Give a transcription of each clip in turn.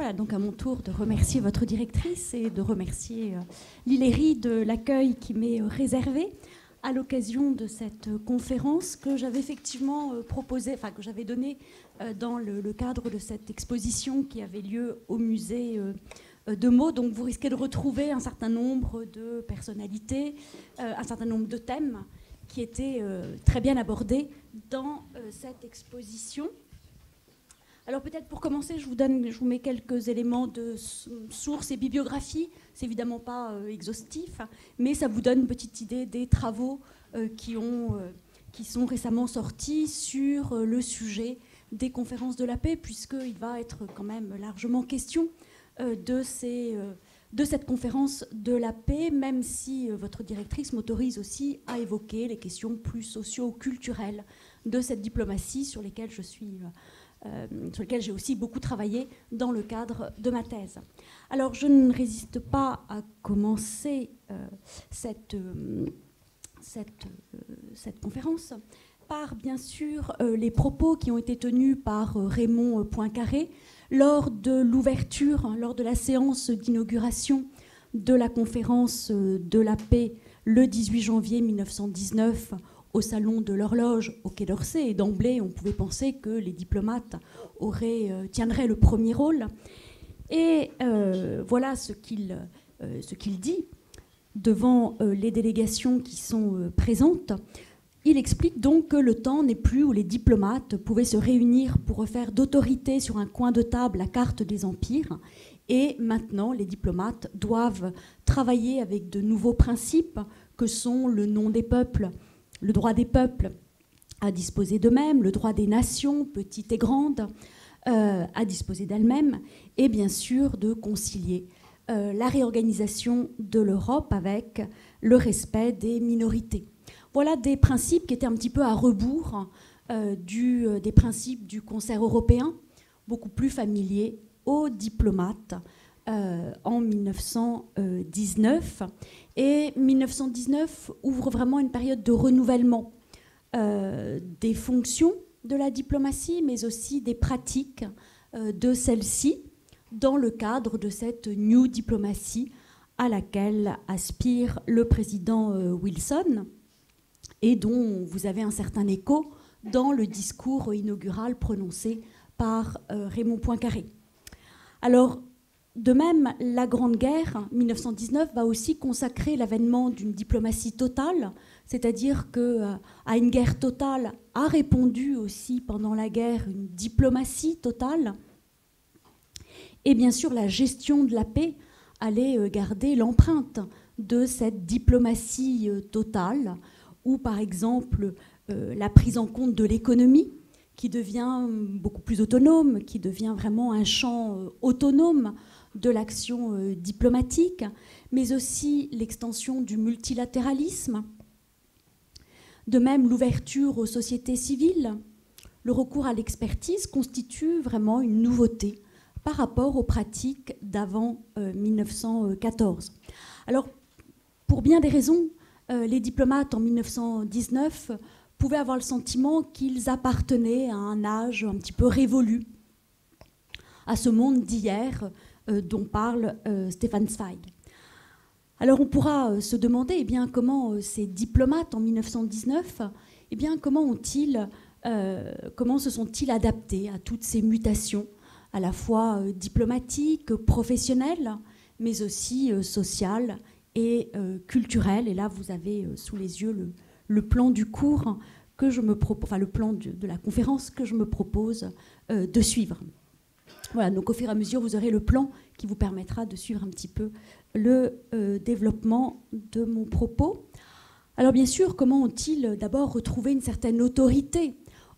Voilà, donc à mon tour de remercier votre directrice et de remercier l'Ilérie de l'accueil qui m'est réservé à l'occasion de cette conférence que j'avais effectivement proposée, enfin que j'avais donnée dans le cadre de cette exposition qui avait lieu au musée de Meaux. Donc vous risquez de retrouver un certain nombre de personnalités, un certain nombre de thèmes qui étaient très bien abordés dans cette exposition. Alors peut-être pour commencer, je vous mets quelques éléments de sources et bibliographie. C'est évidemment pas exhaustif, mais ça vous donne une petite idée des travaux qui sont récemment sortis sur le sujet des conférences de la paix, puisqu'il va être quand même largement question de cette conférence de la paix, même si votre directrice m'autorise aussi à évoquer les questions plus socio-culturelles de cette diplomatie sur lesquelles sur lequel j'ai aussi beaucoup travaillé dans le cadre de ma thèse. Alors, je ne résiste pas à commencer cette conférence par, bien sûr, les propos qui ont été tenus par Raymond Poincaré lors de l'ouverture, lors de la séance d'inauguration de la conférence de la paix le 18 janvier 1919 au Salon de l'Horloge au Quai d'Orsay. Et d'emblée, on pouvait penser que les diplomates tiendraient le premier rôle. Et voilà ce qu'il dit devant les délégations qui sont présentes. Il explique donc que le temps n'est plus où les diplomates pouvaient se réunir pour refaire d'autorité sur un coin de table la carte des empires. Et maintenant, les diplomates doivent travailler avec de nouveaux principes que sont le nom des peuples, le droit des peuples à disposer d'eux-mêmes, le droit des nations, petites et grandes, à disposer d'elles-mêmes, et bien sûr de concilier la réorganisation de l'Europe avec le respect des minorités. Voilà des principes qui étaient un petit peu à rebours des principes du concert européen, beaucoup plus familiers aux diplomates en 1919. Et 1919 ouvre vraiment une période de renouvellement des fonctions de la diplomatie, mais aussi des pratiques de celle-ci dans le cadre de cette New Diplomacy à laquelle aspire le président Wilson et dont vous avez un certain écho dans le discours inaugural prononcé par Raymond Poincaré. Alors, de même, la Grande Guerre, 1919, va aussi consacrer l'avènement d'une diplomatie totale, c'est-à-dire qu'à une guerre totale a répondu aussi pendant la guerre une diplomatie totale. Et bien sûr, la gestion de la paix allait garder l'empreinte de cette diplomatie totale, où par exemple la prise en compte de l'économie, qui devient beaucoup plus autonome, qui devient vraiment un champ autonome de l'action diplomatique, mais aussi l'extension du multilatéralisme. De même, l'ouverture aux sociétés civiles, le recours à l'expertise constitue vraiment une nouveauté par rapport aux pratiques d'avant 1914. Alors, pour bien des raisons, les diplomates en 1919 pouvaient avoir le sentiment qu'ils appartenaient à un âge un petit peu révolu, à ce monde d'hier dont parle Stefan Zweig. Alors on pourra se demander eh bien, comment ces diplomates en 1919, eh bien, comment se sont-ils adaptés à toutes ces mutations, à la fois diplomatiques, professionnelles, mais aussi sociales et culturelles. Et là, vous avez sous les yeux le plan du cours que je me propose, enfin le plan de la conférence que je me propose de suivre. Voilà, donc au fur et à mesure, vous aurez le plan qui vous permettra de suivre un petit peu le développement de mon propos. Alors bien sûr, comment ont-ils d'abord retrouvé une certaine autorité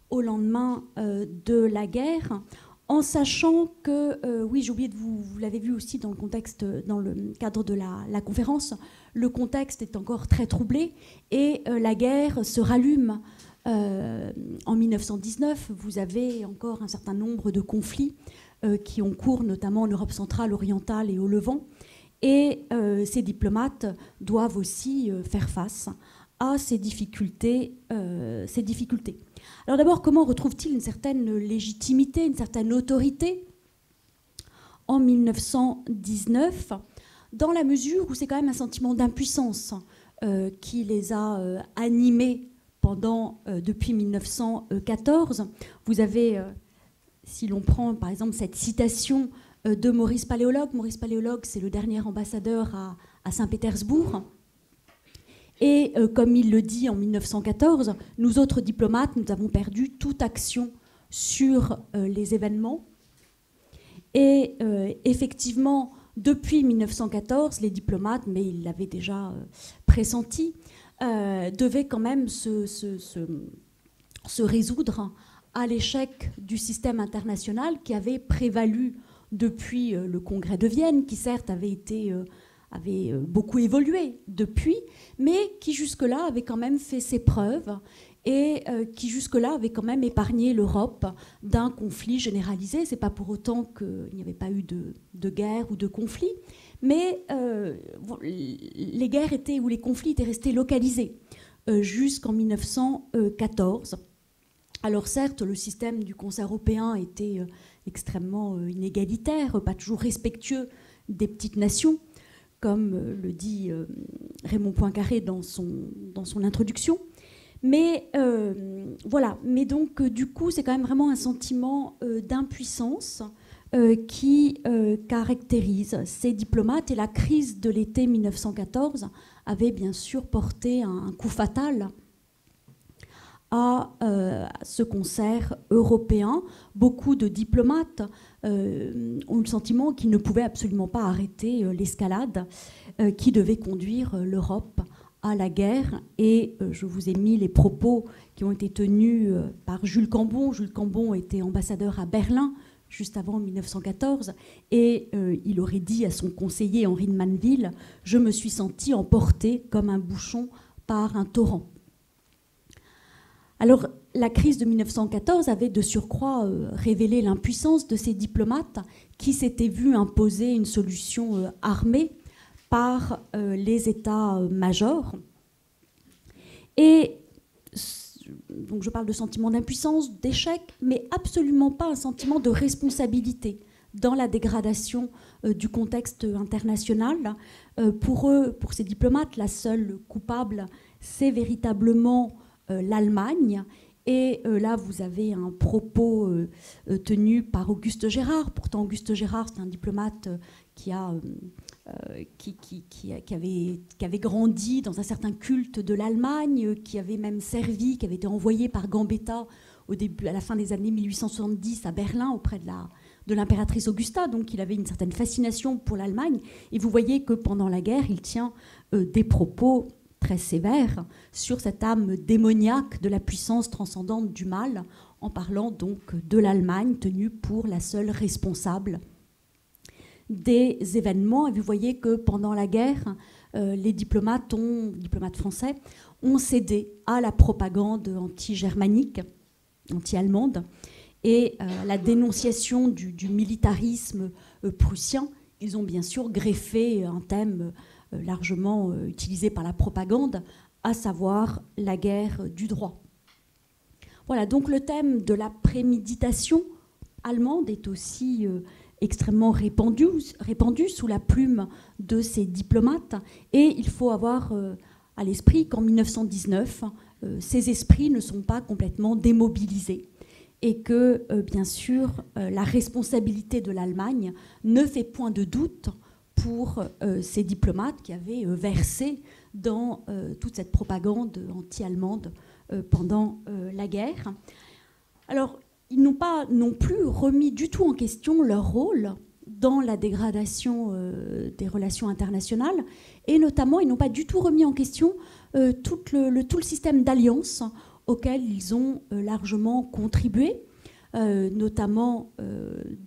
au lendemain de la guerre, en sachant que, oui, j'ai oublié de vous l'avez vu aussi dans le cadre de la conférence, le contexte est encore très troublé et la guerre se rallume. En 1919, vous avez encore un certain nombre de conflits qui ont cours, notamment en Europe centrale, orientale et au Levant. Et ces diplomates doivent aussi faire face à ces difficultés. Alors d'abord, comment retrouvent-ils une certaine légitimité, une certaine autorité en 1919, dans la mesure où c'est quand même un sentiment d'impuissance qui les a animés depuis 1914. Vous avez, si l'on prend par exemple cette citation de Maurice Paléologue, c'est le dernier ambassadeur à Saint-Pétersbourg. Et comme il le dit en 1914, nous autres diplomates, nous avons perdu toute action sur les événements. Et effectivement, depuis 1914, les diplomates, mais ils l'avaient déjà pressenti, devaient quand même se résoudre à l'échec du système international qui avait prévalu depuis le Congrès de Vienne, qui certes avait beaucoup évolué depuis, mais qui jusque-là avait quand même fait ses preuves et qui jusque-là avait quand même épargné l'Europe d'un conflit généralisé. C'est pas pour autant qu'il n'y avait pas eu de guerre ou de conflit, mais les guerres ou les conflits étaient restés localisés jusqu'en 1914. Alors certes, le système du concert européen était extrêmement inégalitaire, pas toujours respectueux des petites nations, comme le dit Raymond Poincaré dans son introduction. Mais voilà. Mais donc, du coup, c'est quand même vraiment un sentiment d'impuissance qui caractérise ces diplomates. Et la crise de l'été 1914 avait bien sûr porté un coup fatal à ce concert européen. Beaucoup de diplomates ont le sentiment qu'ils ne pouvaient absolument pas arrêter l'escalade qui devait conduire l'Europe à la guerre. Et je vous ai mis les propos qui ont été tenus par Jules Cambon. Jules Cambon était ambassadeur à Berlin juste avant 1914, et il aurait dit à son conseiller Henri de Manville « Je me suis senti emporté comme un bouchon par un torrent ». Alors, la crise de 1914 avait de surcroît révélé l'impuissance de ces diplomates qui s'étaient vus imposer une solution armée par les États-majors. Et donc je parle de sentiment d'impuissance, d'échec, mais absolument pas un sentiment de responsabilité dans la dégradation du contexte international. Pour eux, pour ces diplomates, la seule coupable, c'est véritablement l'Allemagne. Et là, vous avez un propos tenu par Auguste Gérard. Pourtant, Auguste Gérard, c'est un diplomate qui avait grandi dans un certain culte de l'Allemagne, qui avait même servi, qui avait été envoyé par Gambetta à la fin des années 1870 à Berlin auprès de l'impératrice Augusta. Donc il avait une certaine fascination pour l'Allemagne. Et vous voyez que pendant la guerre, il tient des propos très sévères sur cette âme démoniaque de la puissance transcendante du mal, en parlant donc de l'Allemagne tenue pour la seule responsable des événements. Et vous voyez que pendant la guerre, les diplomates français ont cédé à la propagande anti-germanique, anti-allemande, et la dénonciation du militarisme prussien. Ils ont bien sûr greffé un thème largement utilisé par la propagande, à savoir la guerre du droit. Voilà, donc le thème de la préméditation allemande est aussi extrêmement répandu sous la plume de ces diplomates. Et il faut avoir à l'esprit qu'en 1919, ces esprits ne sont pas complètement démobilisés et que, bien sûr, la responsabilité de l'Allemagne ne fait point de doute pour ces diplomates qui avaient versé dans toute cette propagande anti-allemande pendant la guerre. Alors, ils n'ont pas non plus remis du tout en question leur rôle dans la dégradation des relations internationales, et notamment, ils n'ont pas du tout remis en question tout le système d'alliances auquel ils ont largement contribué. Notamment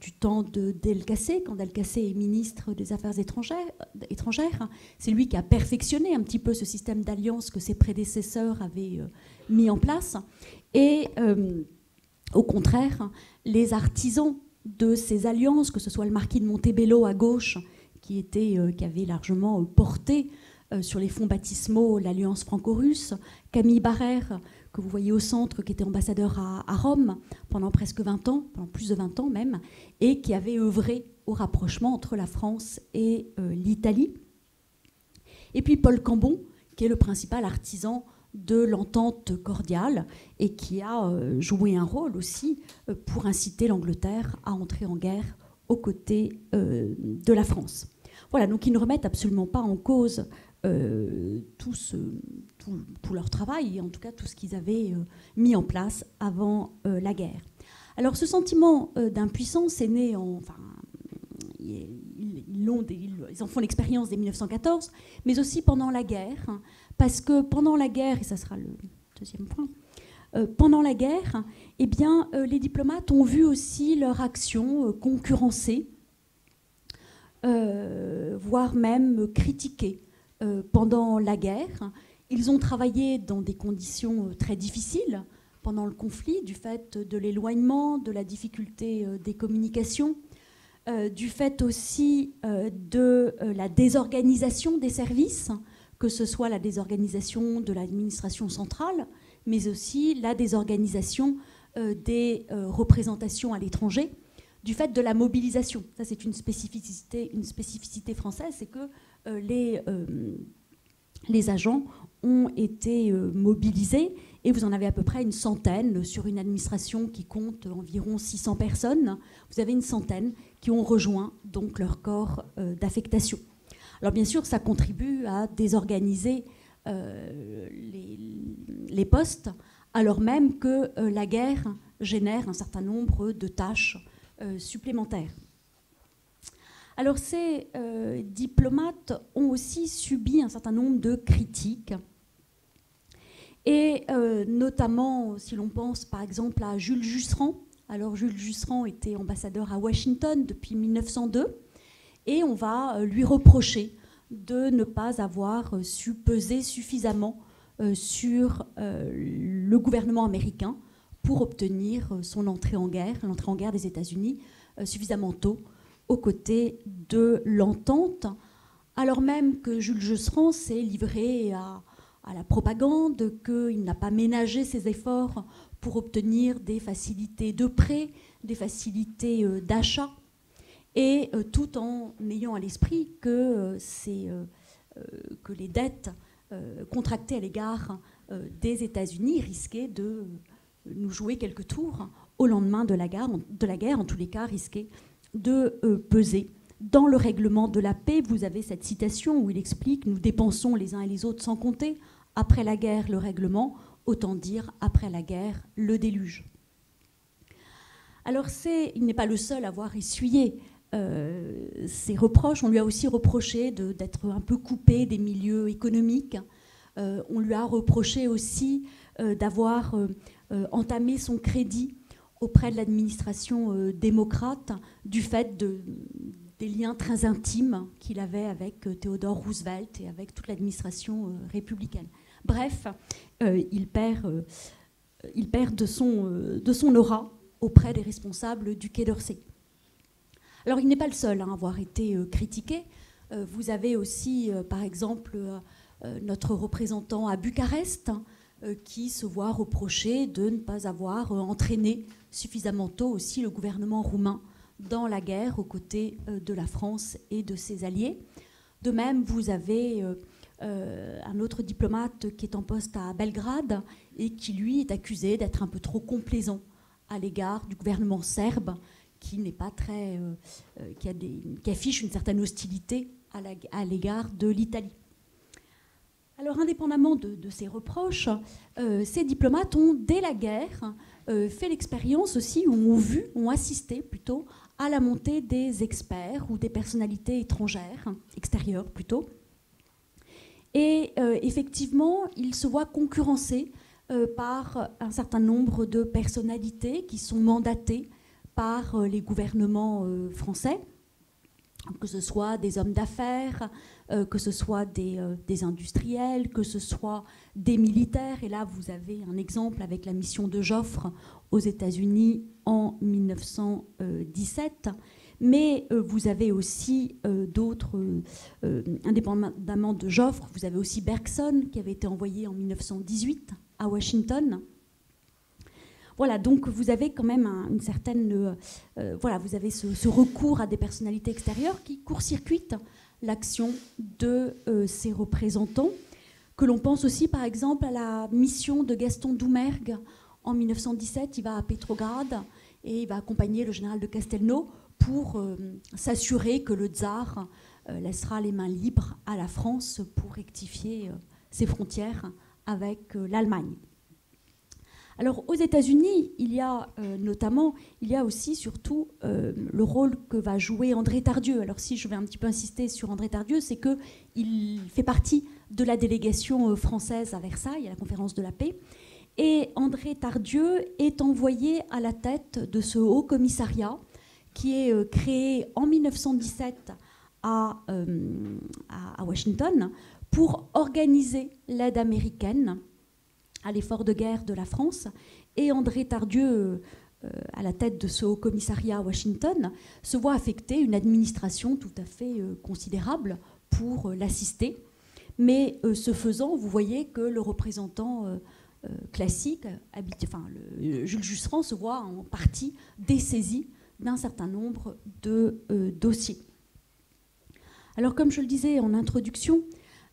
du temps de Delcassé, quand Delcassé est ministre des Affaires étrangères. C'est lui qui a perfectionné un petit peu ce système d'alliance que ses prédécesseurs avaient mis en place. Et au contraire, les artisans de ces alliances, que ce soit le marquis de Montebello à gauche, qui avait largement porté sur les fonds baptismaux l'alliance franco-russe, Camille Barrère, que vous voyez au centre, qui était ambassadeur à Rome pendant presque 20 ans, pendant plus de 20 ans même, et qui avait œuvré au rapprochement entre la France et l'Italie. Et puis Paul Cambon, qui est le principal artisan de l'entente cordiale et qui a joué un rôle aussi pour inciter l'Angleterre à entrer en guerre aux côtés de la France. Voilà, donc ils ne remettent absolument pas en cause tout leur travail, et en tout cas tout ce qu'ils avaient mis en place avant la guerre. Alors ce sentiment d'impuissance est né ils en font l'expérience dès 1914, mais aussi pendant la guerre, parce que pendant la guerre, et ça sera le deuxième point, pendant la guerre, eh bien, les diplomates ont vu aussi leur action concurrencée, voire même critiquée pendant la guerre. Ils ont travaillé dans des conditions très difficiles pendant le conflit, du fait de l'éloignement, de la difficulté des communications, du fait aussi de la désorganisation des services, que ce soit la désorganisation de l'administration centrale, mais aussi la désorganisation des représentations à l'étranger, du fait de la mobilisation. Ça, c'est une spécificité française, c'est que les agents ont été mobilisés, et vous en avez à peu près une centaine sur une administration qui compte environ 600 personnes. Vous avez une centaine qui ont rejoint donc leur corps d'affectation. Alors bien sûr, ça contribue à désorganiser les postes, alors même que la guerre génère un certain nombre de tâches supplémentaires. Alors ces diplomates ont aussi subi un certain nombre de critiques, et notamment si l'on pense par exemple à Jules Jusserand. Alors Jules Jusserand était ambassadeur à Washington depuis 1902, et on va lui reprocher de ne pas avoir su peser suffisamment sur le gouvernement américain pour obtenir son entrée en guerre des États-Unis suffisamment tôt aux côtés de l'entente, alors même que Jules Jusserand s'est livré à la propagande, qu'il n'a pas ménagé ses efforts pour obtenir des facilités de prêt, des facilités d'achat, et tout en ayant à l'esprit que les dettes contractées à l'égard des États-Unis risquaient de nous jouer quelques tours au lendemain de la guerre, en tous les cas risquaient de peser. Dans le règlement de la paix, vous avez cette citation où il explique « Nous dépensons les uns et les autres sans compter. Après la guerre, le règlement, autant dire après la guerre, le déluge. » Alors il n'est pas le seul à avoir essuyé ces reproches. On lui a aussi reproché d'être un peu coupé des milieux économiques. On lui a reproché aussi d'avoir entamé son crédit auprès de l'administration démocrate du fait des liens très intimes qu'il avait avec Theodore Roosevelt et avec toute l'administration républicaine. Bref, il perd de son aura auprès des responsables du Quai d'Orsay. Alors il n'est pas le seul à avoir été critiqué. Vous avez aussi, par exemple, notre représentant à Bucarest, qui se voit reprocher de ne pas avoir entraîné suffisamment tôt aussi le gouvernement roumain dans la guerre aux côtés de la France et de ses alliés. De même, vous avez un autre diplomate qui est en poste à Belgrade et qui, lui, est accusé d'être un peu trop complaisant à l'égard du gouvernement serbe, qui n'est pas très, qui affiche une certaine hostilité à l'égard de l'Italie. Alors, indépendamment de ces reproches, ces diplomates ont, dès la guerre, fait l'expérience aussi, ou ont assisté plutôt, à la montée des experts ou des personnalités étrangères, extérieures plutôt. Et effectivement, ils se voient concurrencés par un certain nombre de personnalités qui sont mandatées par les gouvernements français, que ce soit des hommes d'affaires, que ce soit des industriels, que ce soit des militaires. Et là, vous avez un exemple avec la mission de Joffre aux États-Unis en 1917. Mais vous avez aussi d'autres, indépendamment de Joffre, vous avez aussi Bergson, qui avait été envoyé en 1918 à Washington. Voilà, donc vous avez quand même une certaine... voilà, vous avez ce recours à des personnalités extérieures qui court-circuitent l'action de ces représentants, que l'on pense aussi par exemple à la mission de Gaston Doumergue. En 1917, il va à Petrograd et il va accompagner le général de Castelnau pour s'assurer que le tsar laissera les mains libres à la France pour rectifier ses frontières avec l'Allemagne. Alors aux États-Unis, il y a aussi surtout le rôle que va jouer André Tardieu. Alors si je vais un petit peu insister sur André Tardieu, c'est qu'il fait partie de la délégation française à Versailles, à la conférence de la paix. Et André Tardieu est envoyé à la tête de ce haut commissariat qui est créé en 1917 à Washington pour organiser l'aide américaine à l'effort de guerre de la France. Et André Tardieu, à la tête de ce haut commissariat à Washington, se voit affecter une administration tout à fait considérable pour l'assister. Mais ce faisant, vous voyez que le représentant classique, Jules Jusserand, se voit en partie dessaisi d'un certain nombre de dossiers. Alors, comme je le disais en introduction,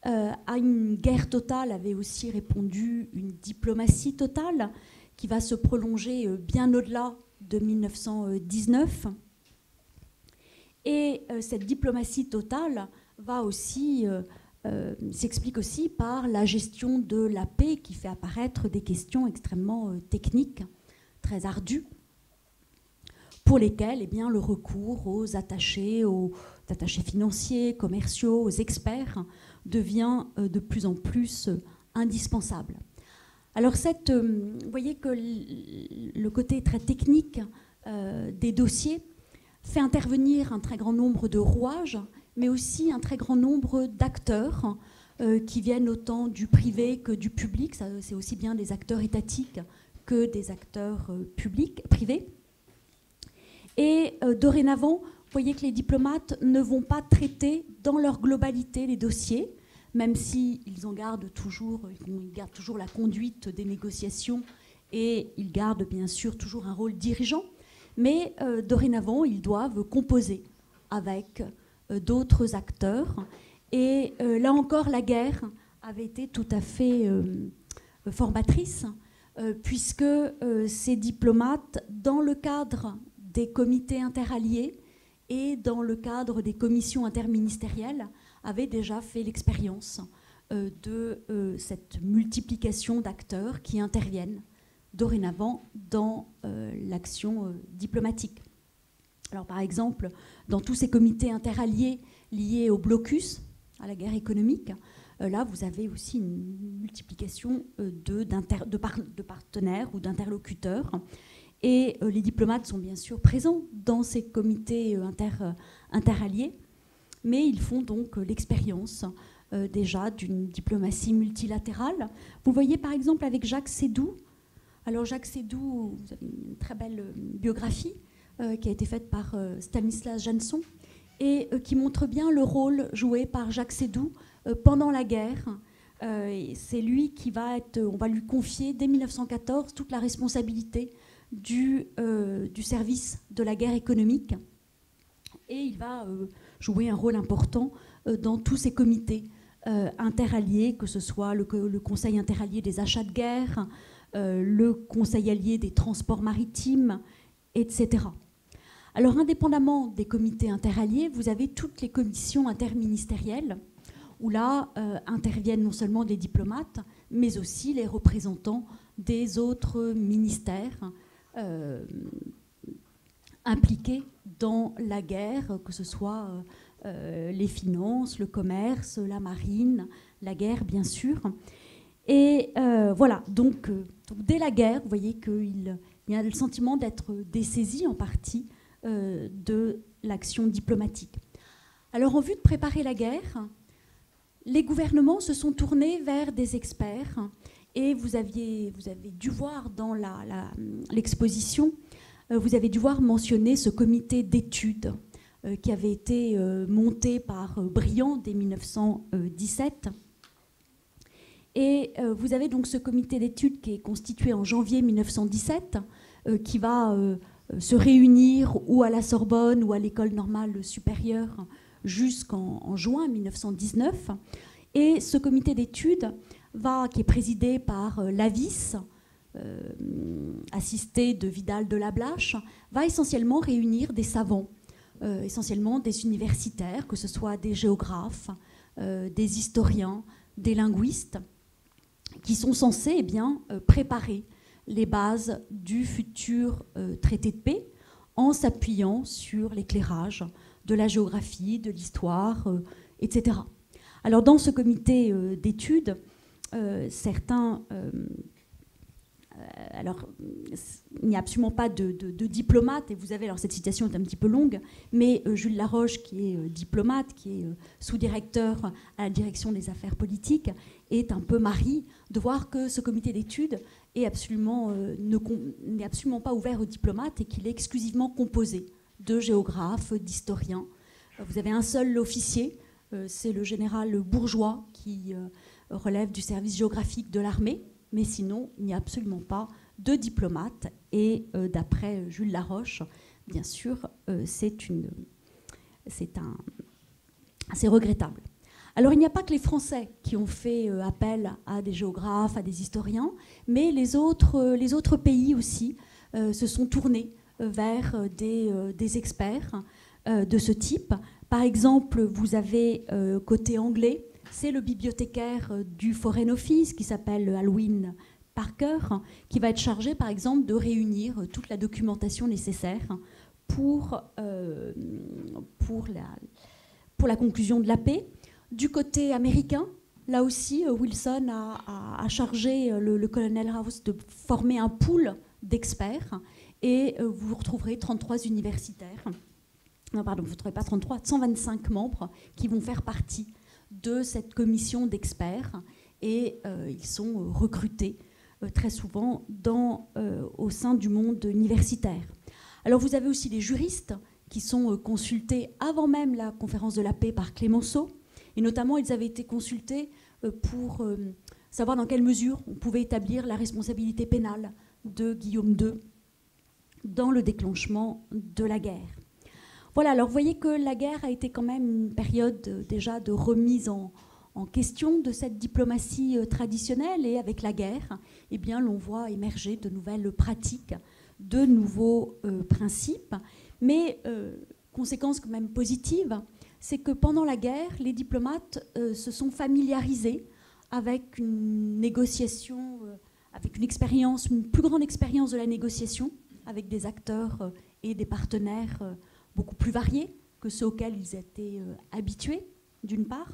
à une guerre totale avait aussi répondu une diplomatie totale qui va se prolonger bien au-delà de 1919. Et cette diplomatie totale va aussi s'explique aussi par la gestion de la paix qui fait apparaître des questions extrêmement techniques, très ardues, pour lesquelles le recours aux attachés financiers, commerciaux, aux experts devient de plus en plus indispensable. Alors vous voyez que le côté très technique des dossiers fait intervenir un très grand nombre de rouages, mais aussi un très grand nombre d'acteurs qui viennent autant du privé que du public. C'est aussi bien des acteurs étatiques que des acteurs privés. Et dorénavant, vous voyez que les diplomates ne vont pas traiter dans leur globalité les dossiers, même s'ils gardent toujours la conduite des négociations et ils gardent bien sûr toujours un rôle dirigeant, mais dorénavant, ils doivent composer avec d'autres acteurs. Et là encore, la guerre avait été tout à fait formatrice, puisque ces diplomates, dans le cadre des comités interalliés et dans le cadre des commissions interministérielles, avaient déjà fait l'expérience de cette multiplication d'acteurs qui interviennent dorénavant dans l'action diplomatique. Alors, par exemple, dans tous ces comités interalliés liés au blocus, à la guerre économique, là, vous avez aussi une multiplication de partenaires ou d'interlocuteurs. Et les diplomates sont bien sûr présents dans ces comités interalliés, mais ils font donc l'expérience déjà d'une diplomatie multilatérale. Vous voyez par exemple avec Jacques Sédou. Alors Jacques Sédou, vous avez une très belle biographie qui a été faite par Stanislas Janson et qui montre bien le rôle joué par Jacques Sédou pendant la guerre. C'est lui qui on va lui confier dès 1914 toute la responsabilité du service de la guerre économique. Et il va jouer un rôle important dans tous ces comités interalliés, que ce soit le Conseil interallié des achats de guerre, le Conseil allié des transports maritimes, etc. Alors, indépendamment des comités interalliés, vous avez toutes les commissions interministérielles, où là interviennent non seulement des diplomates, mais aussi les représentants des autres ministères impliqués dans la guerre, que ce soit les finances, le commerce, la marine, la guerre, bien sûr. Et voilà, donc dès la guerre, vous voyez qu'il y a le sentiment d'être dessaisi en partie de l'action diplomatique. Alors, en vue de préparer la guerre, les gouvernements se sont tournés vers des experts. Et vous avez dû voir dans l'exposition, vous avez dû voir mentionner ce comité d'études qui avait été monté par Briand dès 1917. Et vous avez donc ce comité d'études qui est constitué en janvier 1917, qui va se réunir ou à la Sorbonne ou à l'École normale supérieure jusqu'en juin 1919. Et ce comité d'études, qui est présidé par Lavis, assisté de Vidal de Lablache, va essentiellement réunir des savants, essentiellement des universitaires, que ce soit des géographes, des historiens, des linguistes, qui sont censés préparer les bases du futur traité de paix en s'appuyant sur l'éclairage de la géographie, de l'histoire, etc. Alors dans ce comité d'études, certains... alors, il n'y a absolument pas de diplomate, et vous avez, alors cette citation est un petit peu longue, mais Jules Laroche, qui est diplomate, qui est sous-directeur à la direction des affaires politiques, est un peu marri de voir que ce comité d'études n'est absolument pas ouvert aux diplomates et qu'il est exclusivement composé de géographes, d'historiens. Vous avez un seul officier, c'est le général Bourgeois, qui relève du service géographique de l'armée. Mais sinon, il n'y a absolument pas de diplomate. Et d'après Jules Laroche, bien sûr, c'est regrettable. Alors, il n'y a pas que les Français qui ont fait appel à des géographes, à des historiens, mais les autres pays aussi se sont tournés vers des experts de ce type. Par exemple, vous avez côté anglais, c'est le bibliothécaire du Foreign Office qui s'appelle Alwyn Parker, qui va être chargé, par exemple, de réunir toute la documentation nécessaire pour la conclusion de la paix. Du côté américain, là aussi, Wilson a chargé le colonel House de former un pool d'experts et vous retrouverez 33 universitaires. Non, pardon, vous ne trouvez pas 33, 125 membres qui vont faire partie de cette commission d'experts et ils sont recrutés très souvent au sein du monde universitaire. Alors vous avez aussi les juristes qui sont consultés avant même la conférence de la paix par Clémenceau, et notamment ils avaient été consultés pour savoir dans quelle mesure on pouvait établir la responsabilité pénale de Guillaume II dans le déclenchement de la guerre. Voilà, alors vous voyez que la guerre a été quand même une période déjà de remise en question de cette diplomatie traditionnelle, et avec la guerre, eh bien, l'on voit émerger de nouvelles pratiques, de nouveaux principes. Mais conséquence quand même positive, c'est que pendant la guerre, les diplomates se sont familiarisés avec une négociation, avec une plus grande expérience de la négociation, avec des acteurs et des partenaires beaucoup plus variés que ceux auxquels ils étaient habitués, d'une part.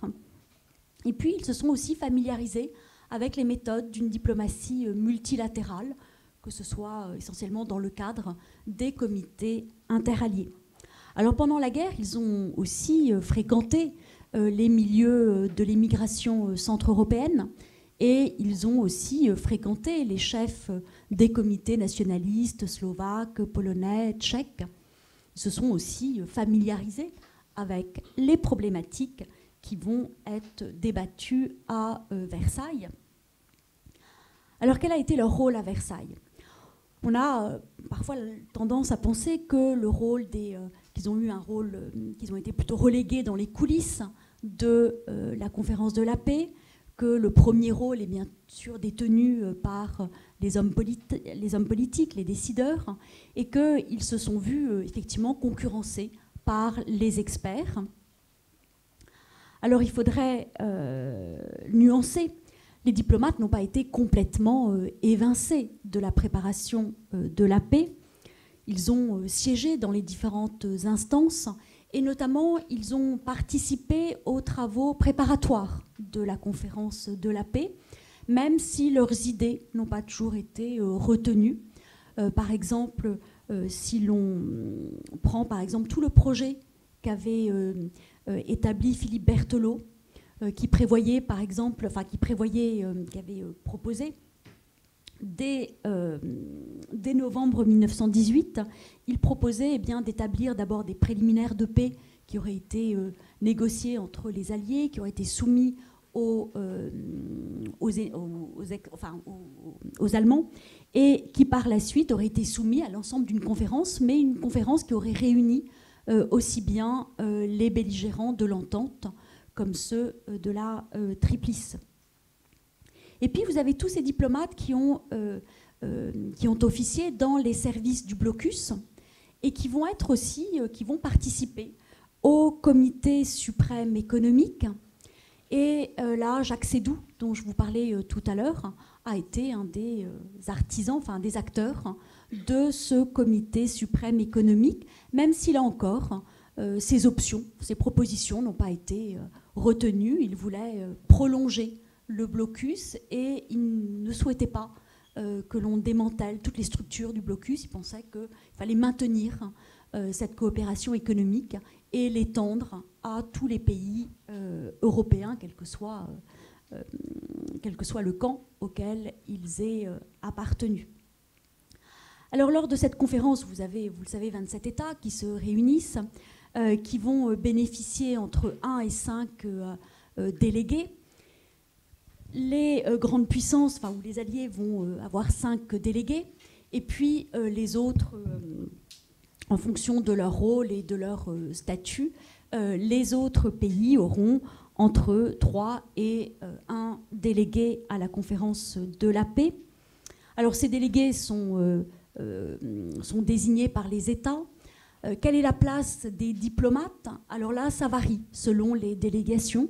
Et puis, ils se sont aussi familiarisés avec les méthodes d'une diplomatie multilatérale, que ce soit essentiellement dans le cadre des comités interalliés. Alors, pendant la guerre, ils ont aussi fréquenté les milieux de l'émigration centre-européenne, et ils ont aussi fréquenté les chefs des comités nationalistes slovaques, polonais, tchèques. Ils se sont aussi familiarisés avec les problématiques qui vont être débattues à Versailles. Alors, quel a été leur rôle à Versailles ? On a parfois tendance à penser que le rôle qu'ils ont été plutôt relégués dans les coulisses de la conférence de la paix, que le premier rôle est bien sûr détenu par les hommes politiques, les décideurs, et qu'ils se sont vus effectivement concurrencés par les experts. Alors il faudrait nuancer. Les diplomates n'ont pas été complètement évincés de la préparation de la paix. Ils ont siégé dans les différentes instances, et notamment ils ont participé aux travaux préparatoires de la conférence de la paix, même si leurs idées n'ont pas toujours été retenues. Par exemple, si l'on prend par exemple tout le projet qu'avait établi Philippe Berthelot, qui prévoyait par exemple, qui avait proposé dès novembre 1918, il proposait d'établir d'abord des préliminaires de paix qui auraient été négociés entre les Alliés, qui auraient été soumis aux Allemands, et qui par la suite aurait été soumis à l'ensemble d'une conférence, mais une conférence qui aurait réuni aussi bien les belligérants de l'entente comme ceux de la Triplice. Et puis vous avez tous ces diplomates qui ont officié dans les services du blocus et qui vont être aussi, qui vont participer au comité suprême économique. Et là, Jacques Sédou, dont je vous parlais tout à l'heure, a été un des artisans, enfin des acteurs de ce comité suprême économique, même si là encore, ses options, ses propositions n'ont pas été retenues. Il voulait prolonger le blocus et il ne souhaitait pas que l'on démantèle toutes les structures du blocus. Il pensait qu'il fallait maintenir cette coopération économique et l'étendre à tous les pays européens, quel que soit le camp auquel ils aient appartenu. Alors lors de cette conférence, vous avez, vous le savez, 27 États qui se réunissent, qui vont bénéficier entre 1 et 5 délégués. Les grandes puissances, enfin, ou les alliés, vont avoir 5 délégués, et puis les autres, en fonction de leur rôle et de leur statut, les autres pays auront entre 3 et 1 délégué à la conférence de la paix. Alors ces délégués sont désignés par les États. Quelle est la place des diplomates? Alors là, ça varie selon les délégations.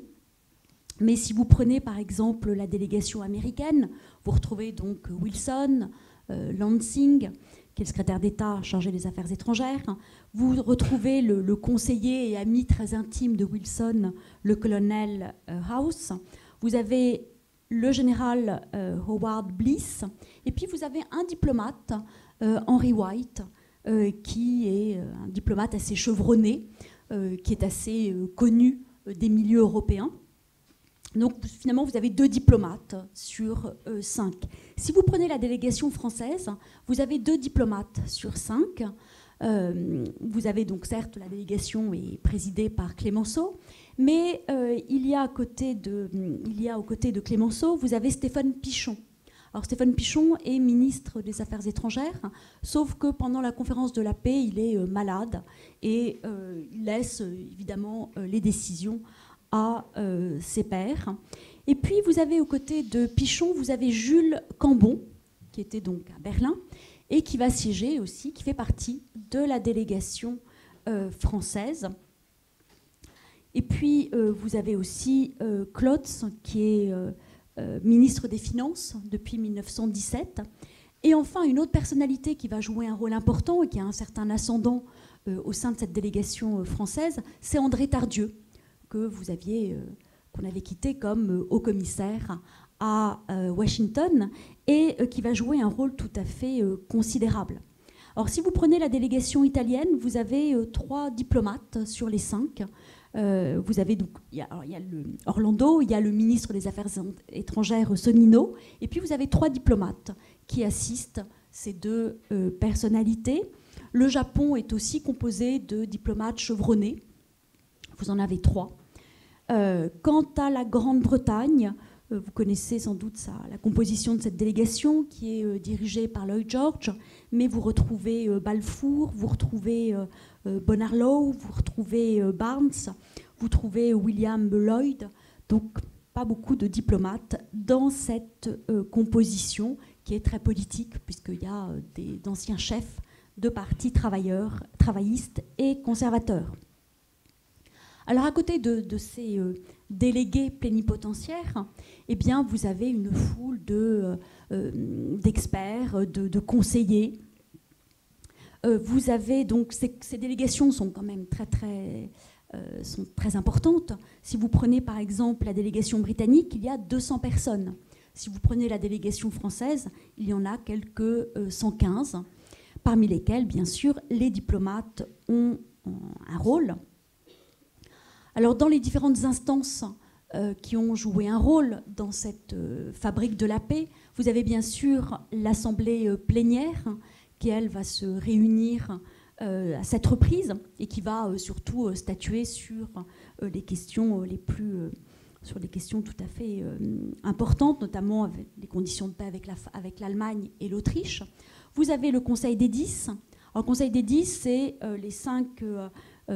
Mais si vous prenez par exemple la délégation américaine, vous retrouvez donc Wilson, Lansing, qui est le secrétaire d'État chargé des affaires étrangères. Vous retrouvez le conseiller et ami très intime de Wilson, le colonel House. Vous avez le général Howard Bliss. Et puis vous avez un diplomate, Henry White, qui est un diplomate assez chevronné, qui est assez connu des milieux européens. Donc finalement, vous avez 2 diplomates sur 5. Si vous prenez la délégation française, vous avez 2 diplomates sur 5. Vous avez donc certes, la délégation est présidée par Clemenceau, mais il y a aux côtés de Clemenceau, vous avez Stéphane Pichon. Alors Stéphane Pichon est ministre des Affaires étrangères, sauf que pendant la conférence de la paix, il est malade et il laisse évidemment les décisions à ses pairs. Et puis vous avez aux côtés de Pichon, vous avez Jules Cambon, qui était donc à Berlin, et qui va siéger aussi, qui fait partie de la délégation française. Et puis vous avez aussi Klotz, qui est ministre des Finances depuis 1917. Et enfin, une autre personnalité qui va jouer un rôle important et qui a un certain ascendant au sein de cette délégation française, c'est André Tardieu, qu'on avait quitté comme haut commissaire à Washington et qui va jouer un rôle tout à fait considérable. Alors si vous prenez la délégation italienne, vous avez 3 diplomates sur les 5. Vous avez donc, il y a Orlando, il y a le ministre des Affaires étrangères Sonnino, et puis vous avez 3 diplomates qui assistent ces 2 personnalités. Le Japon est aussi composé de diplomates chevronnés. Vous en avez 3. Quant à la Grande-Bretagne, vous connaissez sans doute la composition de cette délégation qui est dirigée par Lloyd George, mais vous retrouvez Balfour, vous retrouvez Bonar-Law, vous retrouvez Barnes, vous trouvez William Lloyd, donc pas beaucoup de diplomates dans cette composition qui est très politique puisqu'il y a d'anciens chefs de partis travaillistes et conservateurs. Alors à côté de ces délégués plénipotentiaires, eh bien, vous avez une foule d'experts, de conseillers. Vous avez donc ces délégations sont quand même sont très importantes. Si vous prenez par exemple la délégation britannique, il y a 200 personnes. Si vous prenez la délégation française, il y en a quelques 115, parmi lesquels, bien sûr, les diplomates ont un rôle. Alors, dans les différentes instances qui ont joué un rôle dans cette fabrique de la paix, vous avez bien sûr l'Assemblée plénière qui, elle, va se réunir à cette reprise et qui va surtout statuer sur les questions les plus sur des questions tout à fait importantes, notamment avec les conditions de paix avec l'Allemagne et l'Autriche. Vous avez le Conseil des 10. Alors, le Conseil des 10, c'est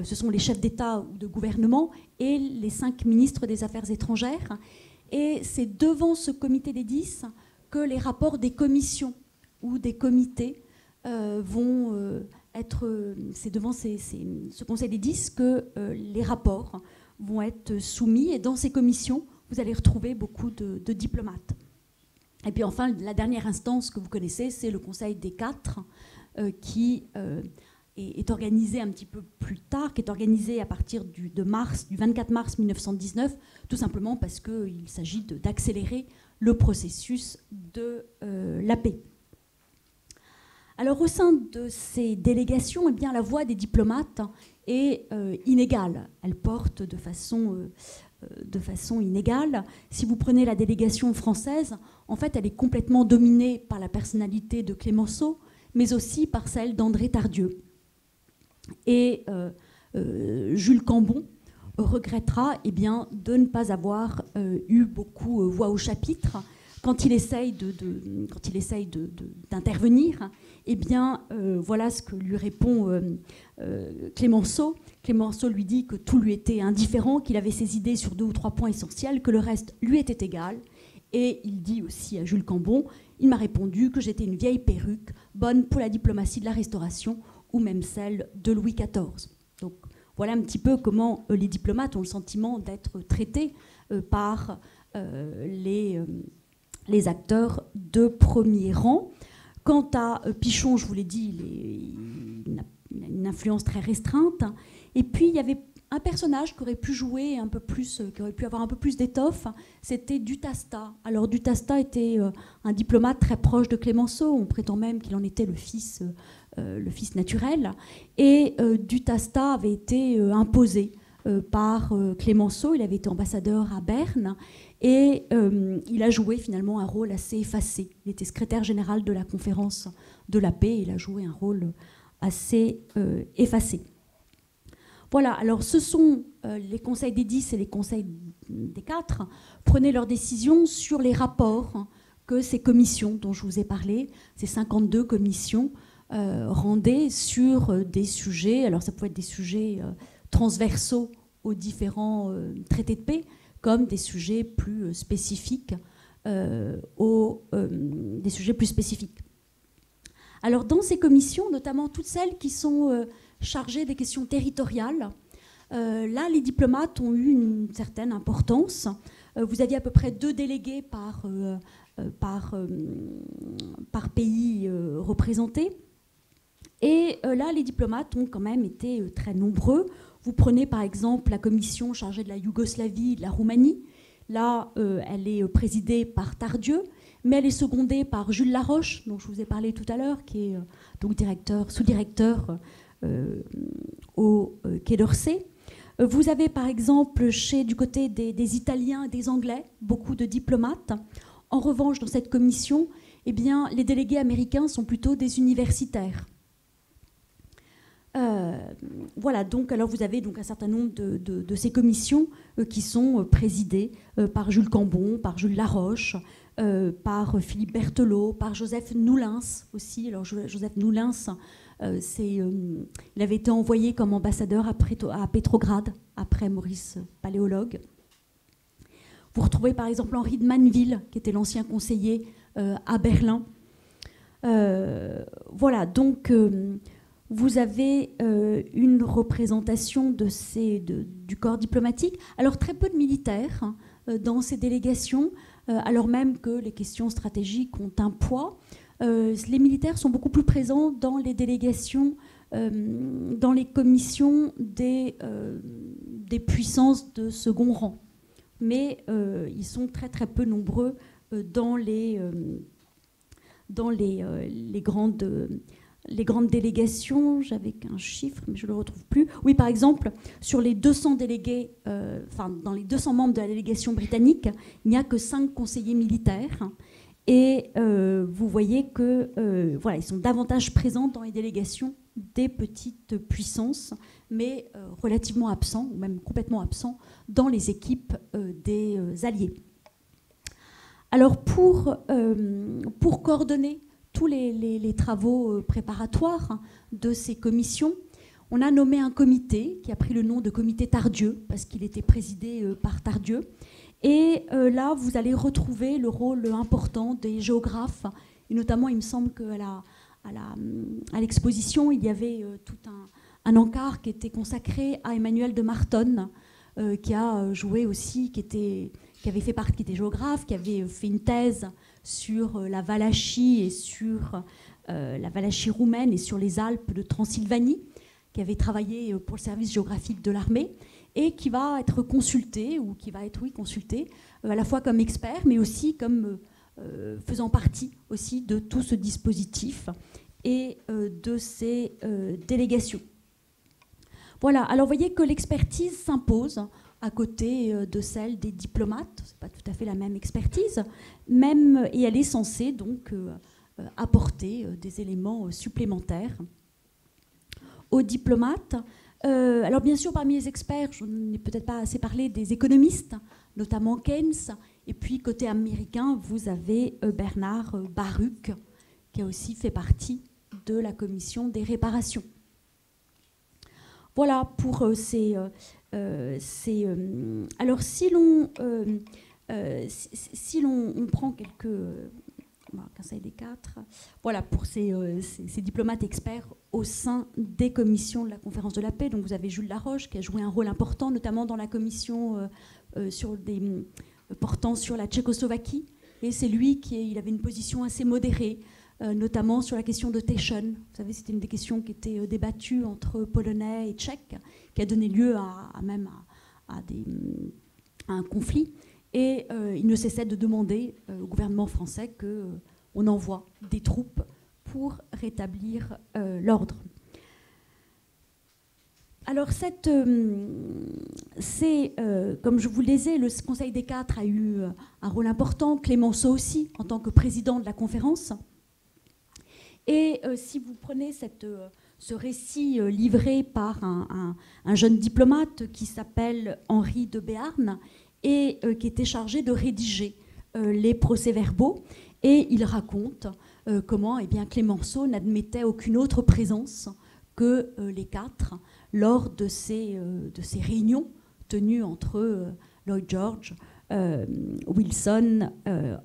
ce sont les chefs d'État ou de gouvernement et les 5 ministres des Affaires étrangères. Et c'est devant ce comité des 10 que les rapports des commissions ou des comités vont être... c'est devant ce Conseil des 10 que les rapports vont être soumis. Et dans ces commissions, vous allez retrouver beaucoup de diplomates. Et puis enfin, la dernière instance que vous connaissez, c'est le Conseil des 4, qui est organisé un petit peu plus tard, qui est organisé à partir du 24 mars 1919, tout simplement parce qu'il s'agit d'accélérer le processus de la paix. Alors au sein de ces délégations, eh bien, la voix des diplomates est inégale. Elle porte de façon inégale. Si vous prenez la délégation française, en fait, elle est complètement dominée par la personnalité de Clémenceau, mais aussi par celle d'André Tardieu. Et Jules Cambon regrettera de ne pas avoir eu beaucoup voix au chapitre quand il essaye d'intervenir. Eh bien, voilà ce que lui répond Clémenceau. Clémenceau lui dit que tout lui était indifférent, qu'il avait ses idées sur 2 ou 3 points essentiels, que le reste lui était égal. Et il dit aussi à Jules Cambon, il m'a répondu que j'étais une vieille perruque, bonne pour la diplomatie de la Restauration, ou même celle de Louis XIV. Donc voilà un petit peu comment les diplomates ont le sentiment d'être traités par les acteurs de premier rang. Quant à Pichon, je vous l'ai dit, il a une influence très restreinte. Et puis il y avait un personnage qui aurait pu jouer un peu plus, qui aurait pu avoir un peu plus d'étoffe, c'était Dutasta. Alors Dutasta était un diplomate très proche de Clémenceau, on prétend même qu'il en était le fils naturel. Et Dutasta avait été imposé par Clémenceau, il avait été ambassadeur à Berne, et il a joué finalement un rôle assez effacé. Il était secrétaire général de la conférence de la paix, et il a joué un rôle assez effacé. Voilà, alors ce sont les conseils des 10 et les conseils des 4 prenaient leurs décisions sur les rapports que ces commissions dont je vous ai parlé, ces 52 commissions, rendaient sur des sujets, alors ça pouvait être des sujets transversaux aux différents traités de paix, comme des sujets plus spécifiques, des sujets plus spécifiques. Alors dans ces commissions, notamment toutes celles qui sont chargées des questions territoriales, là les diplomates ont eu une certaine importance. Vous aviez à peu près 2 délégués par pays représenté. Et là, les diplomates ont quand même été très nombreux. Vous prenez par exemple la commission chargée de la Yougoslavie et de la Roumanie. Là, elle est présidée par Tardieu, mais elle est secondée par Jules Laroche, dont je vous ai parlé tout à l'heure, qui est donc sous-directeur au Quai d'Orsay. Vous avez par exemple du côté des Italiens et des Anglais beaucoup de diplomates. En revanche, dans cette commission, eh bien, les délégués américains sont plutôt des universitaires. Voilà, donc alors vous avez donc un certain nombre de ces commissions qui sont présidées par Jules Cambon, par Jules Laroche, par Philippe Berthelot, par Joseph Noulins aussi. Alors Joseph Noulins, il avait été envoyé comme ambassadeur à Pétrograd après Maurice Paléologue. Vous retrouvez par exemple Henri de Manneville, qui était l'ancien conseiller à Berlin. Voilà, donc vous avez une représentation du corps diplomatique. Alors très peu de militaires dans ces délégations, alors même que les questions stratégiques ont un poids. Les militaires sont beaucoup plus présents dans les délégations, dans les commissions des puissances de second rang. Mais ils sont très très peu nombreux dans les grandes délégations. J'avais qu'un chiffre, mais je ne le retrouve plus. Oui, par exemple, sur les 200 délégués, dans les 200 membres de la délégation britannique, il n'y a que 5 conseillers militaires. Et vous voyez que voilà, ils sont davantage présents dans les délégations des petites puissances, mais relativement absents, ou même complètement absents, dans les équipes des alliés. Alors pour coordonner tous les travaux préparatoires de ces commissions, on a nommé un comité qui a pris le nom de comité Tardieu, parce qu'il était présidé par Tardieu. Et là, vous allez retrouver le rôle important des géographes. Et notamment, il me semble qu'à l'exposition, il y avait tout un encart qui était consacré à Emmanuel de Martonne, qui a joué aussi, qui avait fait partie, qui était géographe, qui avait fait une thèse sur la Valachie et sur la Valachie roumaine et sur les Alpes de Transylvanie, qui avait travaillé pour le service géographique de l'armée, et qui va être consulté, ou qui va être, oui, consulté, à la fois comme expert, mais aussi comme faisant partie aussi de tout ce dispositif et de ces délégations. Voilà, alors vous voyez que l'expertise s'impose à côté de celle des diplomates. Ce n'est pas tout à fait la même expertise, même, et elle est censée donc apporter des éléments supplémentaires aux diplomates. Alors bien sûr, parmi les experts, je n'ai peut-être pas assez parlé des économistes, notamment Keynes, et puis côté américain, vous avez Bernard Baruch, qui a aussi fait partie de la commission des réparations. Voilà pour ces... alors si l'on prend quelques... Conseil des quatre. Voilà, pour ces diplomates experts au sein des commissions de la Conférence de la Paix. Donc vous avez Jules Laroche qui a joué un rôle important, notamment dans la commission portant sur la Tchécoslovaquie. Et c'est lui il avait une position assez modérée, notamment sur la question de Teschen. Vous savez, c'était une des questions qui était débattue entre Polonais et Tchèques, qui a donné lieu à un conflit. Et il ne cessait de demander au gouvernement français qu'on envoie des troupes pour rétablir l'ordre. Alors, comme je vous le disais, le Conseil des Quatre a eu un rôle important, Clémenceau aussi, en tant que président de la conférence. Et si vous prenez ce récit livré par un jeune diplomate qui s'appelle Henri de Béarn, et qui était chargé de rédiger les procès-verbaux. Et il raconte comment Clémenceau n'admettait aucune autre présence que les quatre lors de ces réunions tenues entre Lloyd George, Wilson,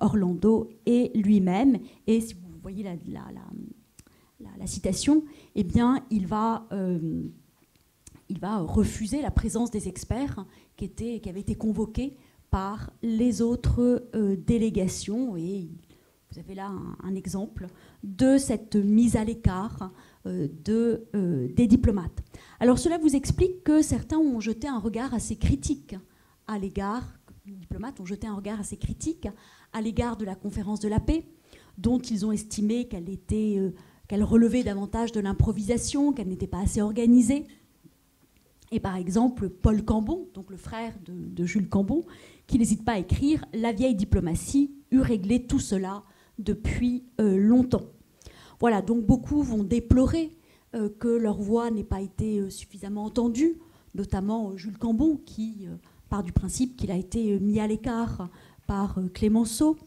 Orlando et lui-même. Et si vous voyez la citation, eh bien, il va refuser la présence des experts qui avaient été convoqués par les autres délégations. Et vous avez là un exemple de cette mise à l'écart des diplomates. Alors cela vous explique que certains ont jeté un regard assez critique à l'égard, les diplomates ont jeté un regard assez critique à l'égard de la conférence de la paix, dont ils ont estimé qu'elle relevait davantage de l'improvisation, qu'elle n'était pas assez organisée. Et par exemple, Paul Cambon, donc le frère de Jules Cambon, qui n'hésite pas à écrire « La vieille diplomatie eut réglé tout cela depuis longtemps ». Voilà, donc beaucoup vont déplorer que leur voix n'ait pas été suffisamment entendue, notamment Jules Cambon, qui part du principe qu'il a été mis à l'écart par Clémenceau.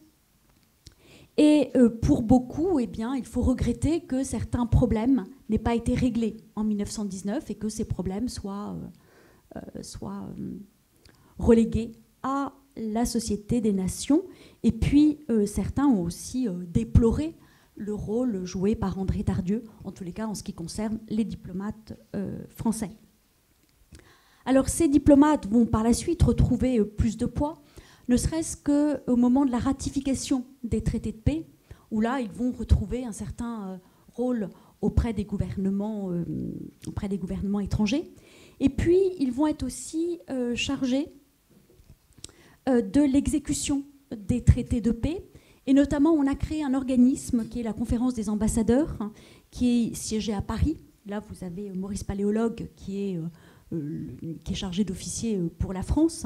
Et pour beaucoup, eh bien, il faut regretter que certains problèmes n'aient pas été réglés en 1919 et que ces problèmes soient relégués à la Société des Nations. Et puis, certains ont aussi déploré le rôle joué par André Tardieu, en tous les cas en ce qui concerne les diplomates français. Alors, ces diplomates vont par la suite retrouver plus de poids, ne serait-ce qu'au moment de la ratification des traités de paix, où là, ils vont retrouver un certain rôle auprès des gouvernements étrangers. Et puis, ils vont être aussi chargés de l'exécution des traités de paix. Et notamment, on a créé un organisme qui est la Conférence des ambassadeurs, qui est siégée à Paris. Là, vous avez Maurice Paléologue, qui est chargé d'officier pour la France.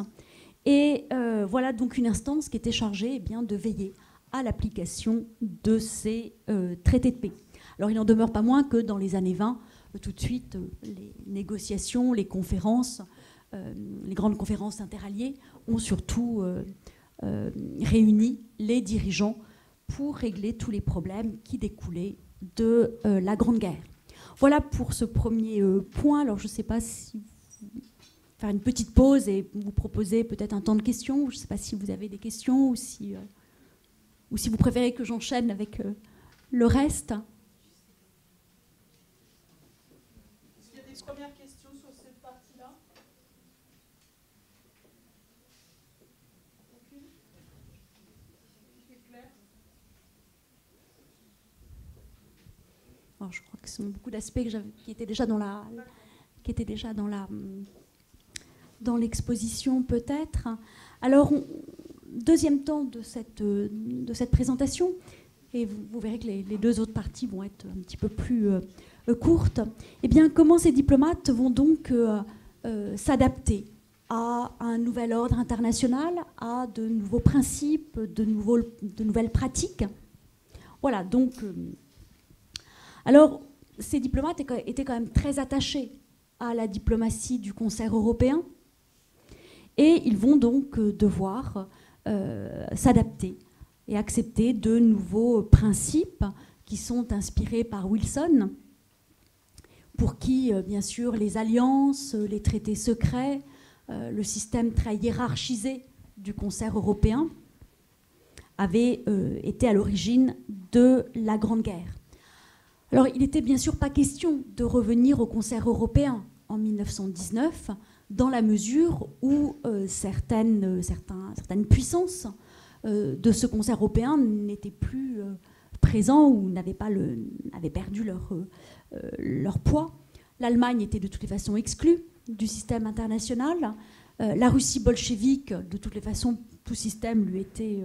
Et voilà donc une instance qui était chargée de veiller à l'application de ces traités de paix. Alors il n'en demeure pas moins que dans les années 20, tout de suite, les négociations, les conférences, les grandes conférences interalliées ont surtout réuni les dirigeants pour régler tous les problèmes qui découlaient de la Grande Guerre. Voilà pour ce premier point. Alors je ne sais pas si faire une petite pause et vous proposer peut-être un temps de questions. Je ne sais pas si vous avez des questions ou si vous préférez que j'enchaîne avec le reste. Est-ce qu'il y a des premières questions sur cette partie-là? Aucune? C'est clair? Alors, je crois que ce sont beaucoup d'aspects qui étaient déjà dans l'exposition peut-être. Alors, deuxième temps de cette présentation, et vous verrez que les deux autres parties vont être un petit peu plus courtes. Eh bien, comment ces diplomates vont donc s'adapter à un nouvel ordre international, à de nouveaux principes, de nouvelles pratiques. Voilà, donc... alors, ces diplomates étaient quand même très attachés à la diplomatie du concert européen, et ils vont donc devoir s'adapter et accepter de nouveaux principes qui sont inspirés par Wilson, pour qui, bien sûr, les alliances, les traités secrets, le système très hiérarchisé du concert européen avaient été à l'origine de la Grande Guerre. Alors, il n'était bien sûr pas question de revenir au concert européen en 1919, dans la mesure où certaines puissances de ce concert européen n'étaient plus présents ou avaient perdu leur poids. L'Allemagne était de toutes les façons exclue du système international. La Russie bolchevique, de toutes les façons, tout système lui était...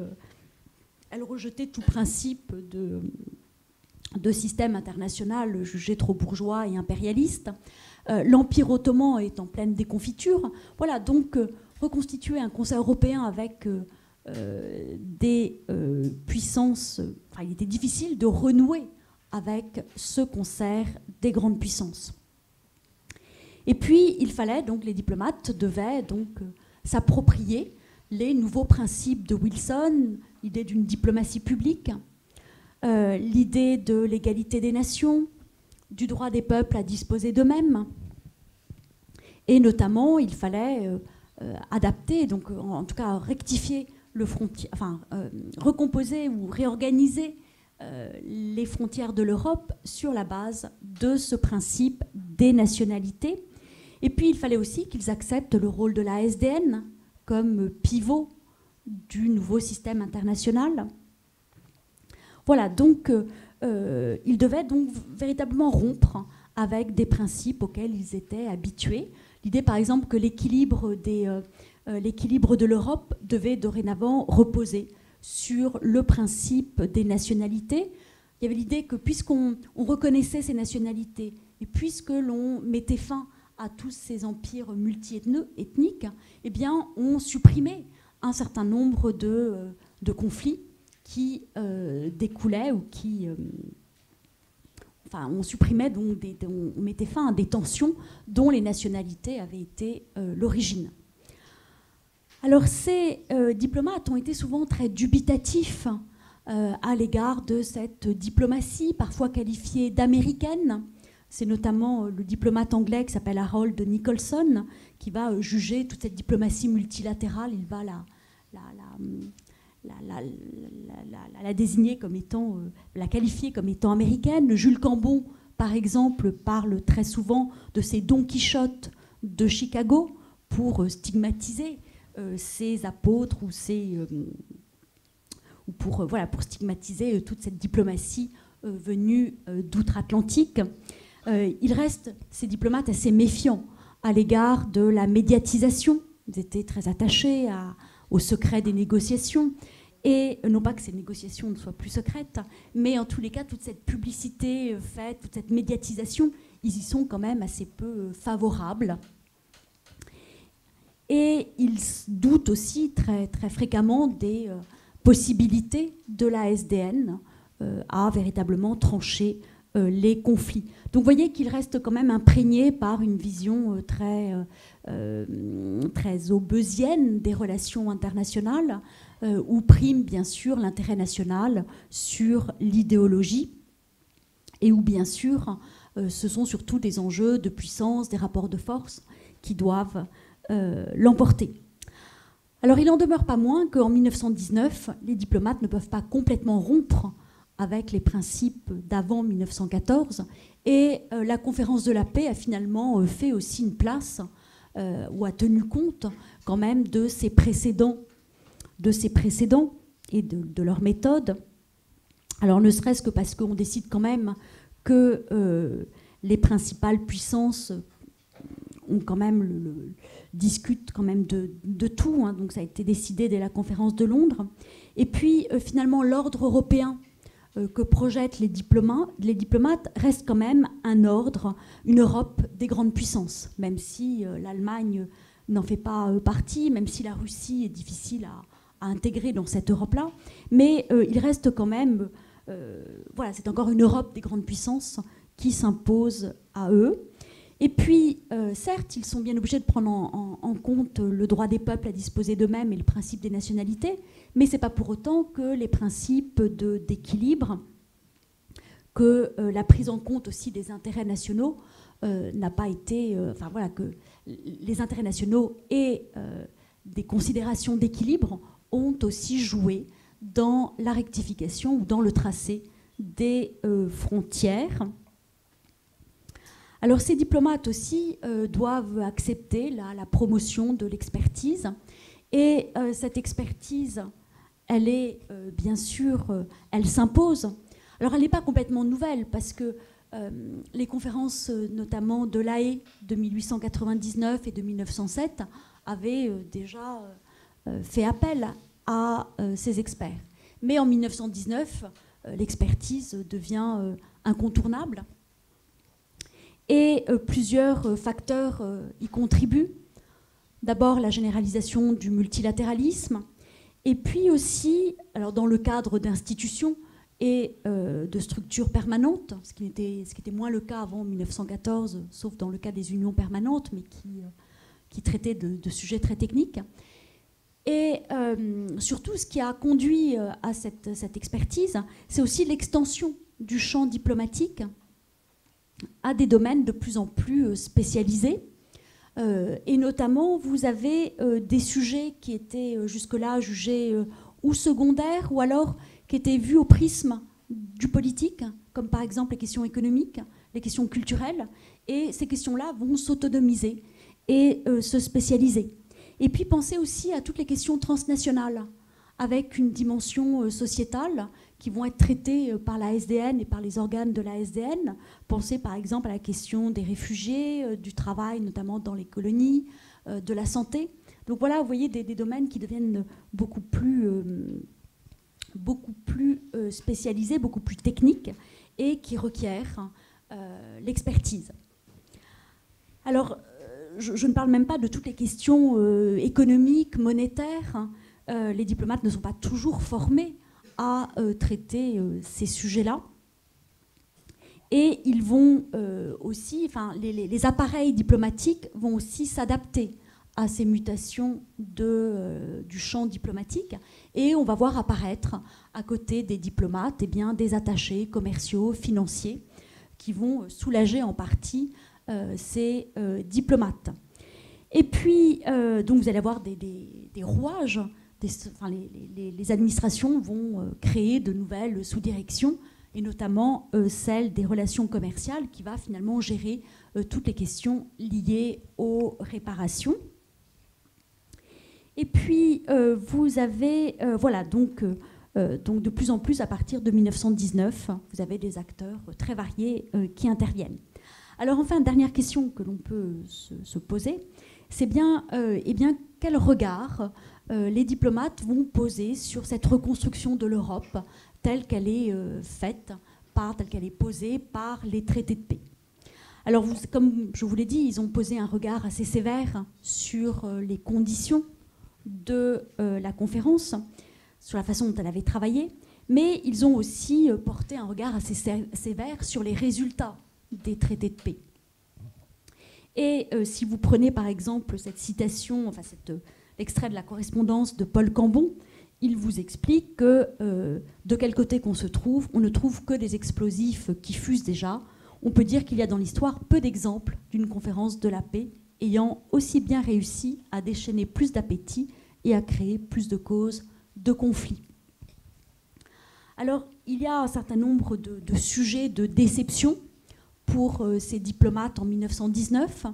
elle rejetait tout principe de système international jugé trop bourgeois et impérialiste. L'Empire ottoman est en pleine déconfiture. Voilà, donc reconstituer un concert européen avec des puissances... Enfin, il était difficile de renouer avec ce concert des grandes puissances. Et puis, il fallait, donc les diplomates devaient donc s'approprier les nouveaux principes de Wilson, l'idée d'une diplomatie publique, l'idée de l'égalité des nations, du droit des peuples à disposer d'eux-mêmes. Et notamment, il fallait adapter, donc en tout cas rectifier recomposer ou réorganiser les frontières de l'Europe sur la base de ce principe des nationalités. Et puis, il fallait aussi qu'ils acceptent le rôle de la SDN comme pivot du nouveau système international. Voilà, donc ils devaient donc véritablement rompre avec des principes auxquels ils étaient habitués. L'idée, par exemple, que l'équilibre de l'Europe devait dorénavant reposer sur le principe des nationalités. Il y avait l'idée que puisqu'on reconnaissait ces nationalités et puisque l'on mettait fin à tous ces empires multi-ethniques, eh bien, on supprimait un certain nombre de conflits qui découlaient ou qui... on supprimait donc, on mettait fin à des tensions dont les nationalités avaient été l'origine. Alors ces diplomates ont été souvent très dubitatifs à l'égard de cette diplomatie, parfois qualifiée d'américaine. C'est notamment le diplomate anglais qui s'appelle Harold Nicolson qui va juger toute cette diplomatie multilatérale. Il va la désigner comme étant, la qualifier comme étant américaine. Jules Cambon, par exemple, parle très souvent de ces Don Quichotte de Chicago pour stigmatiser ces apôtres ou pour stigmatiser toute cette diplomatie venue d'outre-Atlantique. Il reste, ces diplomates, assez méfiants à l'égard de la médiatisation. Ils étaient très attachés au secret des négociations. Et non pas que ces négociations ne soient plus secrètes, mais en tous les cas, toute cette publicité faite, toute cette médiatisation, ils y sont quand même assez peu favorables. Et ils doutent aussi très, très fréquemment possibilité de la SDN à véritablement trancher les conflits. Donc vous voyez qu'il reste quand même imprégné par une vision très hobbesienne des relations internationales, où prime bien sûr l'intérêt national sur l'idéologie, et où bien sûr ce sont surtout des enjeux de puissance, des rapports de force qui doivent l'emporter. Alors il n'en demeure pas moins qu'en 1919, les diplomates ne peuvent pas complètement rompre avec les principes d'avant 1914, et la conférence de la paix a finalement fait aussi une place, ou a tenu compte quand même de ces précédents et de leurs méthodes. Alors ne serait-ce que parce qu'on décide quand même que les principales puissances ont quand même discutent quand même de tout, hein, donc ça a été décidé dès la conférence de Londres. Et puis finalement l'ordre européen que projettent les diplomates reste quand même un ordre, une Europe des grandes puissances, même si l'Allemagne n'en fait pas partie, même si la Russie est difficile à intégrer dans cette Europe-là, mais il reste quand même, voilà, c'est encore une Europe des grandes puissances qui s'impose à eux. Et puis, certes, ils sont bien obligés de prendre en compte le droit des peuples à disposer d'eux-mêmes et le principe des nationalités, mais ce n'est pas pour autant que les principes d'équilibre, que la prise en compte aussi des intérêts nationaux n'a pas été... enfin voilà, que les intérêts nationaux et des considérations d'équilibre ont aussi joué dans la rectification ou dans le tracé des frontières. Alors ces diplomates aussi doivent accepter la promotion de l'expertise. Et cette expertise, elle est bien sûr, elle s'impose. Alors elle n'est pas complètement nouvelle parce que les conférences notamment de La Haye de 1899 et de 1907 avaient déjà fait appel à ces experts. Mais en 1919, l'expertise devient incontournable. Et plusieurs facteurs y contribuent. D'abord, la généralisation du multilatéralisme, et puis aussi, alors dans le cadre d'institutions et de structures permanentes, ce qui était moins le cas avant 1914, sauf dans le cas des unions permanentes, mais qui traitaient de sujets très techniques. Et surtout, ce qui a conduit à cette expertise, c'est aussi l'extension du champ diplomatique à des domaines de plus en plus spécialisés. Et notamment, vous avez des sujets qui étaient jusque-là jugés ou secondaires, ou alors qui étaient vus au prisme du politique, comme par exemple les questions économiques, les questions culturelles. Et ces questions-là vont s'autonomiser et se spécialiser. Et puis pensez aussi à toutes les questions transnationales, avec une dimension sociétale qui vont être traitées par la SDN et par les organes de la SDN. Pensez par exemple à la question des réfugiés, du travail, notamment dans les colonies, de la santé. Donc voilà, vous voyez des domaines qui deviennent beaucoup plus spécialisés, beaucoup plus techniques et qui requièrent l'expertise. Alors, je ne parle même pas de toutes les questions économiques, monétaires. Les diplomates ne sont pas toujours formés à traiter ces sujets-là. Et ils vont aussi, enfin, les appareils diplomatiques vont aussi s'adapter à ces mutations du champ diplomatique. Et on va voir apparaître, à côté des diplomates, eh bien, des attachés commerciaux, financiers, qui vont soulager en partie ces diplomates. Et puis, donc vous allez avoir des rouages. Les administrations vont créer de nouvelles sous-directions, et notamment celle des relations commerciales, qui va finalement gérer toutes les questions liées aux réparations. Et puis, vous avez, voilà, donc de plus en plus, à partir de 1919, vous avez des acteurs très variés qui interviennent. Alors enfin, dernière question que l'on peut se poser, c'est bien, eh bien, quel regard les diplomates vont poser sur cette reconstruction de l'Europe telle qu'elle est faite, telle qu'elle est posée par les traités de paix. Alors, comme je vous l'ai dit, ils ont posé un regard assez sévère sur les conditions de la conférence. sur la façon dont elle avait travaillé, mais ils ont aussi porté un regard assez sévère sur les résultats des traités de paix. Et si vous prenez par exemple cette citation, enfin l'extrait de la correspondance de Paul Cambon, il vous explique que de quel côté qu'on se trouve, on ne trouve que des explosifs qui fusent déjà. On peut dire qu'il y a dans l'histoire peu d'exemples d'une conférence de la paix ayant aussi bien réussi à déchaîner plus d'appétit et à créer plus de causes de conflits. Alors, il y a un certain nombre de sujets de déception pour ces diplomates en 1919.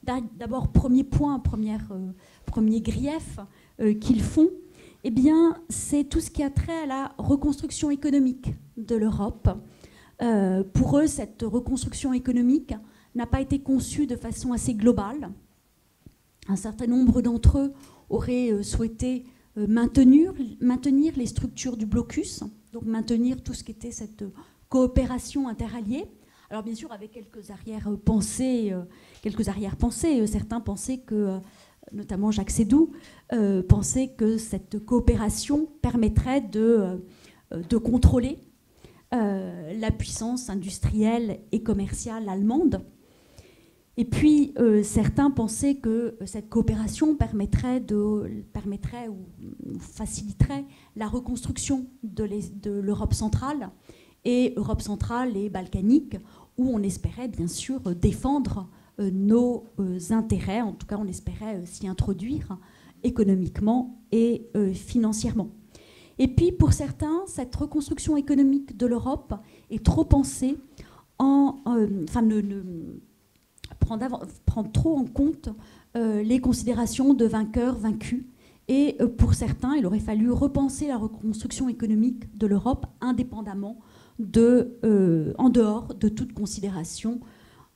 D'abord, premier point, premier grief qu'ils font, eh bien, c'est tout ce qui a trait à la reconstruction économique de l'Europe. Pour eux, cette reconstruction économique n'a pas été conçue de façon assez globale. Un certain nombre d'entre eux auraient souhaité maintenir les structures du blocus, donc maintenir tout ce qui était cette coopération interalliée. Alors bien sûr, avec quelques arrière-pensées. Certains pensaient que, notamment Jacques Sédou, pensait que cette coopération permettrait de contrôler la puissance industrielle et commerciale allemande. Et puis, certains pensaient que cette coopération permettrait ou faciliterait la reconstruction de l'Europe centrale, et Europe centrale et balkanique, où on espérait bien sûr défendre nos intérêts, en tout cas on espérait s'y introduire économiquement et financièrement. Et puis pour certains, cette reconstruction économique de l'Europe est trop pensée prend trop en compte les considérations de vainqueurs-vaincus. Et pour certains, il aurait fallu repenser la reconstruction économique de l'Europe indépendamment en dehors de toute considération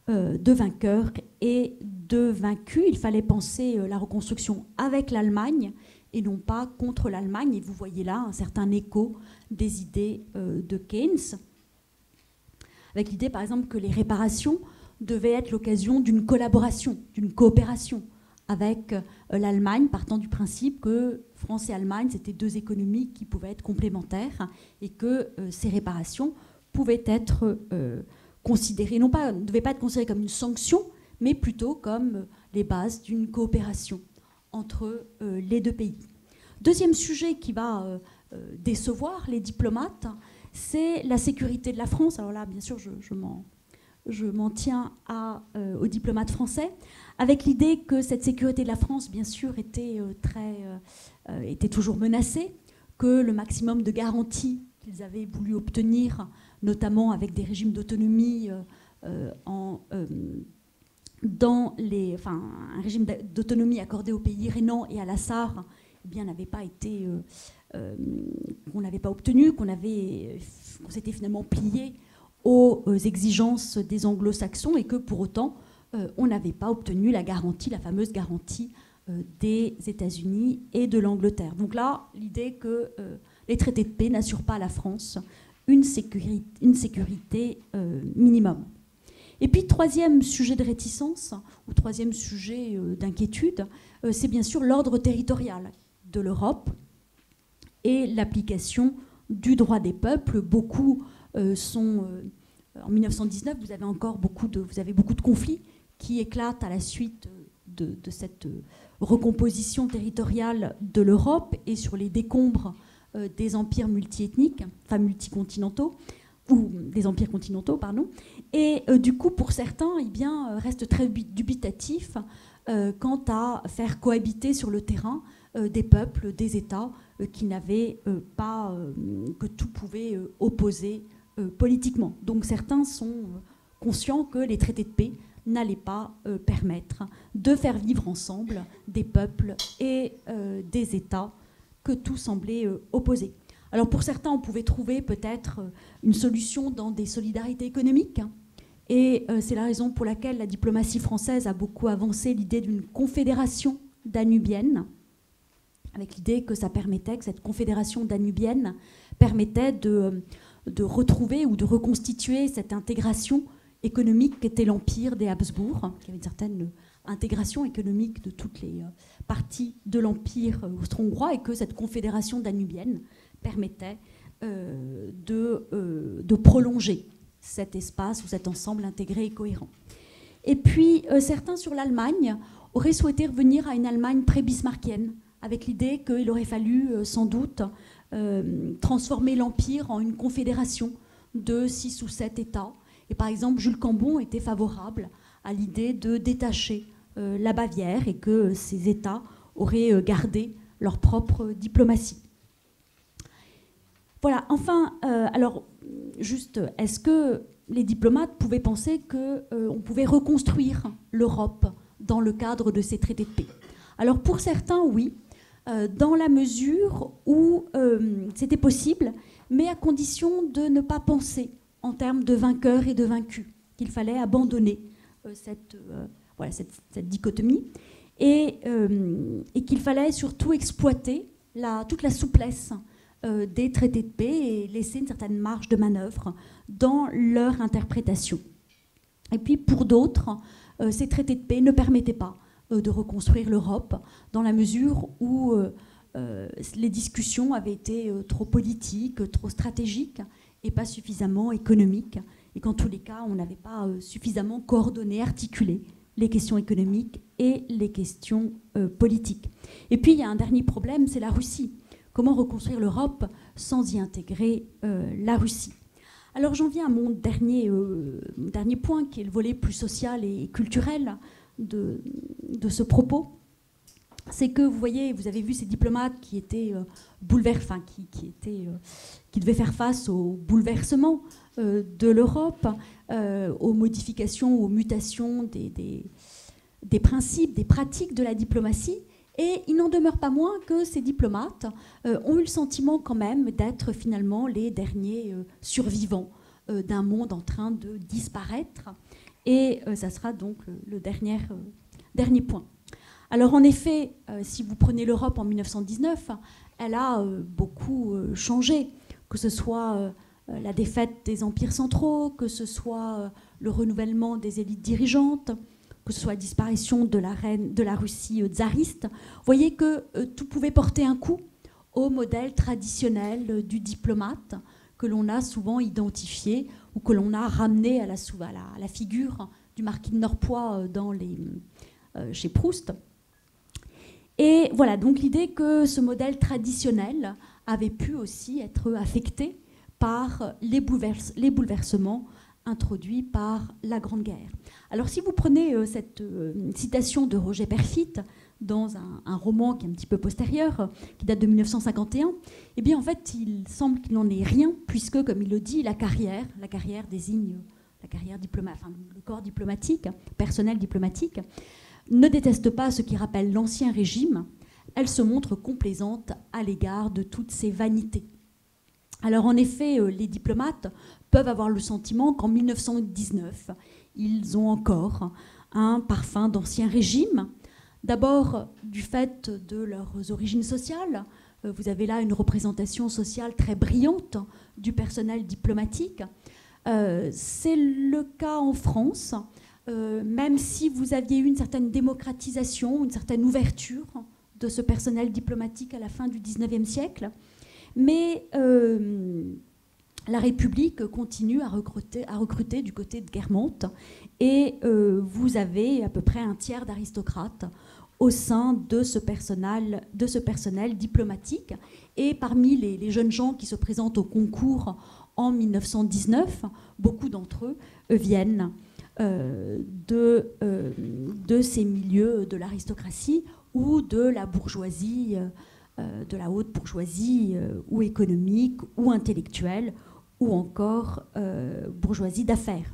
de vainqueurs et de vaincus. Il fallait penser la reconstruction avec l'Allemagne et non pas contre l'Allemagne. Et vous voyez là un certain écho des idées de Keynes, avec l'idée par exemple que les réparations devaient être l'occasion d'une collaboration, d'une coopération avec l'Allemagne, partant du principe que France et Allemagne, c'était deux économies qui pouvaient être complémentaires et que ces réparations pouvaient être considérées, ne devaient pas être considérées comme une sanction, mais plutôt comme les bases d'une coopération entre les deux pays. Deuxième sujet qui va décevoir les diplomates, c'est la sécurité de la France. Alors là, bien sûr, je m'en tiens aux diplomates français, avec l'idée que cette sécurité de la France, bien sûr, était toujours menacée, que le maximum de garanties qu'ils avaient voulu obtenir, notamment avec des régimes d'autonomie, un régime d'autonomie accordé aux pays rhénans et à la Sarre, eh bien, n'avait pas été, qu'on n'avait pas obtenu, qu'on s'était finalement plié aux exigences des anglo-saxons et que pour autant on n'avait pas obtenu la fameuse garantie des États-Unis et de l'Angleterre. Donc là, l'idée que les traités de paix n'assurent pas à la France une sécurité minimum. Et puis, troisième sujet de réticence, ou troisième sujet d'inquiétude, c'est bien sûr l'ordre territorial de l'Europe et l'application du droit des peuples. Beaucoup en 1919, vous avez beaucoup de conflits qui éclatent à la suite de cette recomposition territoriale de l'Europe et sur les décombres des empires multiethniques, enfin multicontinentaux, ou des empires continentaux, pardon. Et du coup, pour certains, reste très dubitatif quant à faire cohabiter sur le terrain des peuples, des États qui n'avaient pas, que tout pouvait opposer politiquement. Donc certains sont conscients que les traités de paix n'allaient pas permettre de faire vivre ensemble des peuples et des États que tout semblait opposer. Alors pour certains, on pouvait trouver peut-être une solution dans des solidarités économiques, et c'est la raison pour laquelle la diplomatie française a beaucoup avancé l'idée d'une confédération danubienne, avec l'idée que cette confédération danubienne permettait de retrouver ou de reconstituer cette intégration économique qu'était l'empire des Habsbourg, qui avait intégration économique de toutes les parties de l'Empire austro-hongrois, et que cette confédération danubienne permettait de prolonger cet espace ou cet ensemble intégré et cohérent. Et puis, certains sur l'Allemagne auraient souhaité revenir à une Allemagne pré-bismarckienne, avec l'idée qu'il aurait fallu sans doute transformer l'Empire en une confédération de 6 ou 7 États. Et par exemple, Jules Cambon était favorable à l'idée de détacher la Bavière et que ces États auraient gardé leur propre diplomatie. Voilà, enfin, alors, juste, est-ce que les diplomates pouvaient penser qu'on pouvait reconstruire l'Europe dans le cadre de ces traités de paix? Alors, pour certains, oui, dans la mesure où c'était possible, mais à condition de ne pas penser en termes de vainqueurs et de vaincus, qu'il fallait abandonner cette dichotomie, et qu'il fallait surtout exploiter toute la souplesse des traités de paix et laisser une certaine marge de manœuvre dans leur interprétation. Et puis pour d'autres, ces traités de paix ne permettaient pas de reconstruire l'Europe, dans la mesure où les discussions avaient été trop politiques, trop stratégiques et pas suffisamment économiques, et qu'en tous les cas, on n'avait pas suffisamment coordonné, articulé les questions économiques et les questions politiques. Et puis il y a un dernier problème, c'est la Russie. Comment reconstruire l'Europe sans y intégrer la Russie? Alors j'en viens à mon dernier point, qui est le volet plus social et culturel de ce propos. C'est que vous voyez, vous avez vu ces diplomates qui étaient qui devaient faire face au bouleversement de l'Europe, aux modifications, aux mutations des principes, des pratiques de la diplomatie. Et il n'en demeure pas moins que ces diplomates ont eu le sentiment quand même d'être finalement les derniers survivants d'un monde en train de disparaître. Et ça sera donc le dernier point. Alors en effet, si vous prenez l'Europe en 1919, elle a beaucoup changé, que ce soit la défaite des empires centraux, que ce soit le renouvellement des élites dirigeantes, que ce soit la disparition de la Russie tsariste. Vous voyez que tout pouvait porter un coup au modèle traditionnel du diplomate que l'on a souvent identifié ou que l'on a ramené à la figure du marquis de Norpois chez Proust. Et voilà, donc l'idée que ce modèle traditionnel avait pu aussi être affecté par les bouleversements introduits par la Grande Guerre. Alors si vous prenez cette citation de Roger Perfit dans un roman qui est un petit peu postérieur, qui date de 1951, eh bien en fait il semble qu'il n'en est rien, puisque comme il le dit, la carrière désigne la carrière le corps diplomatique, personnel diplomatique, ne déteste pas ce qui rappelle l'Ancien Régime, elle se montre complaisante à l'égard de toutes ces vanités. Alors en effet, les diplomates peuvent avoir le sentiment qu'en 1919, ils ont encore un parfum d'Ancien Régime. D'abord, du fait de leurs origines sociales. Vous avez là une représentation sociale très brillante du personnel diplomatique. C'est le cas en France, même si vous aviez eu une certaine démocratisation, une certaine ouverture de ce personnel diplomatique à la fin du XIXe siècle. Mais la République continue à recruter du côté de Guermantes, et vous avez à peu près un tiers d'aristocrates au sein de ce personnel diplomatique. Et parmi les jeunes gens qui se présentent au concours en 1919, beaucoup d'entre eux viennent de ces milieux de l'aristocratie ou de la bourgeoisie, de la haute bourgeoisie, ou économique, ou intellectuelle, ou encore bourgeoisie d'affaires.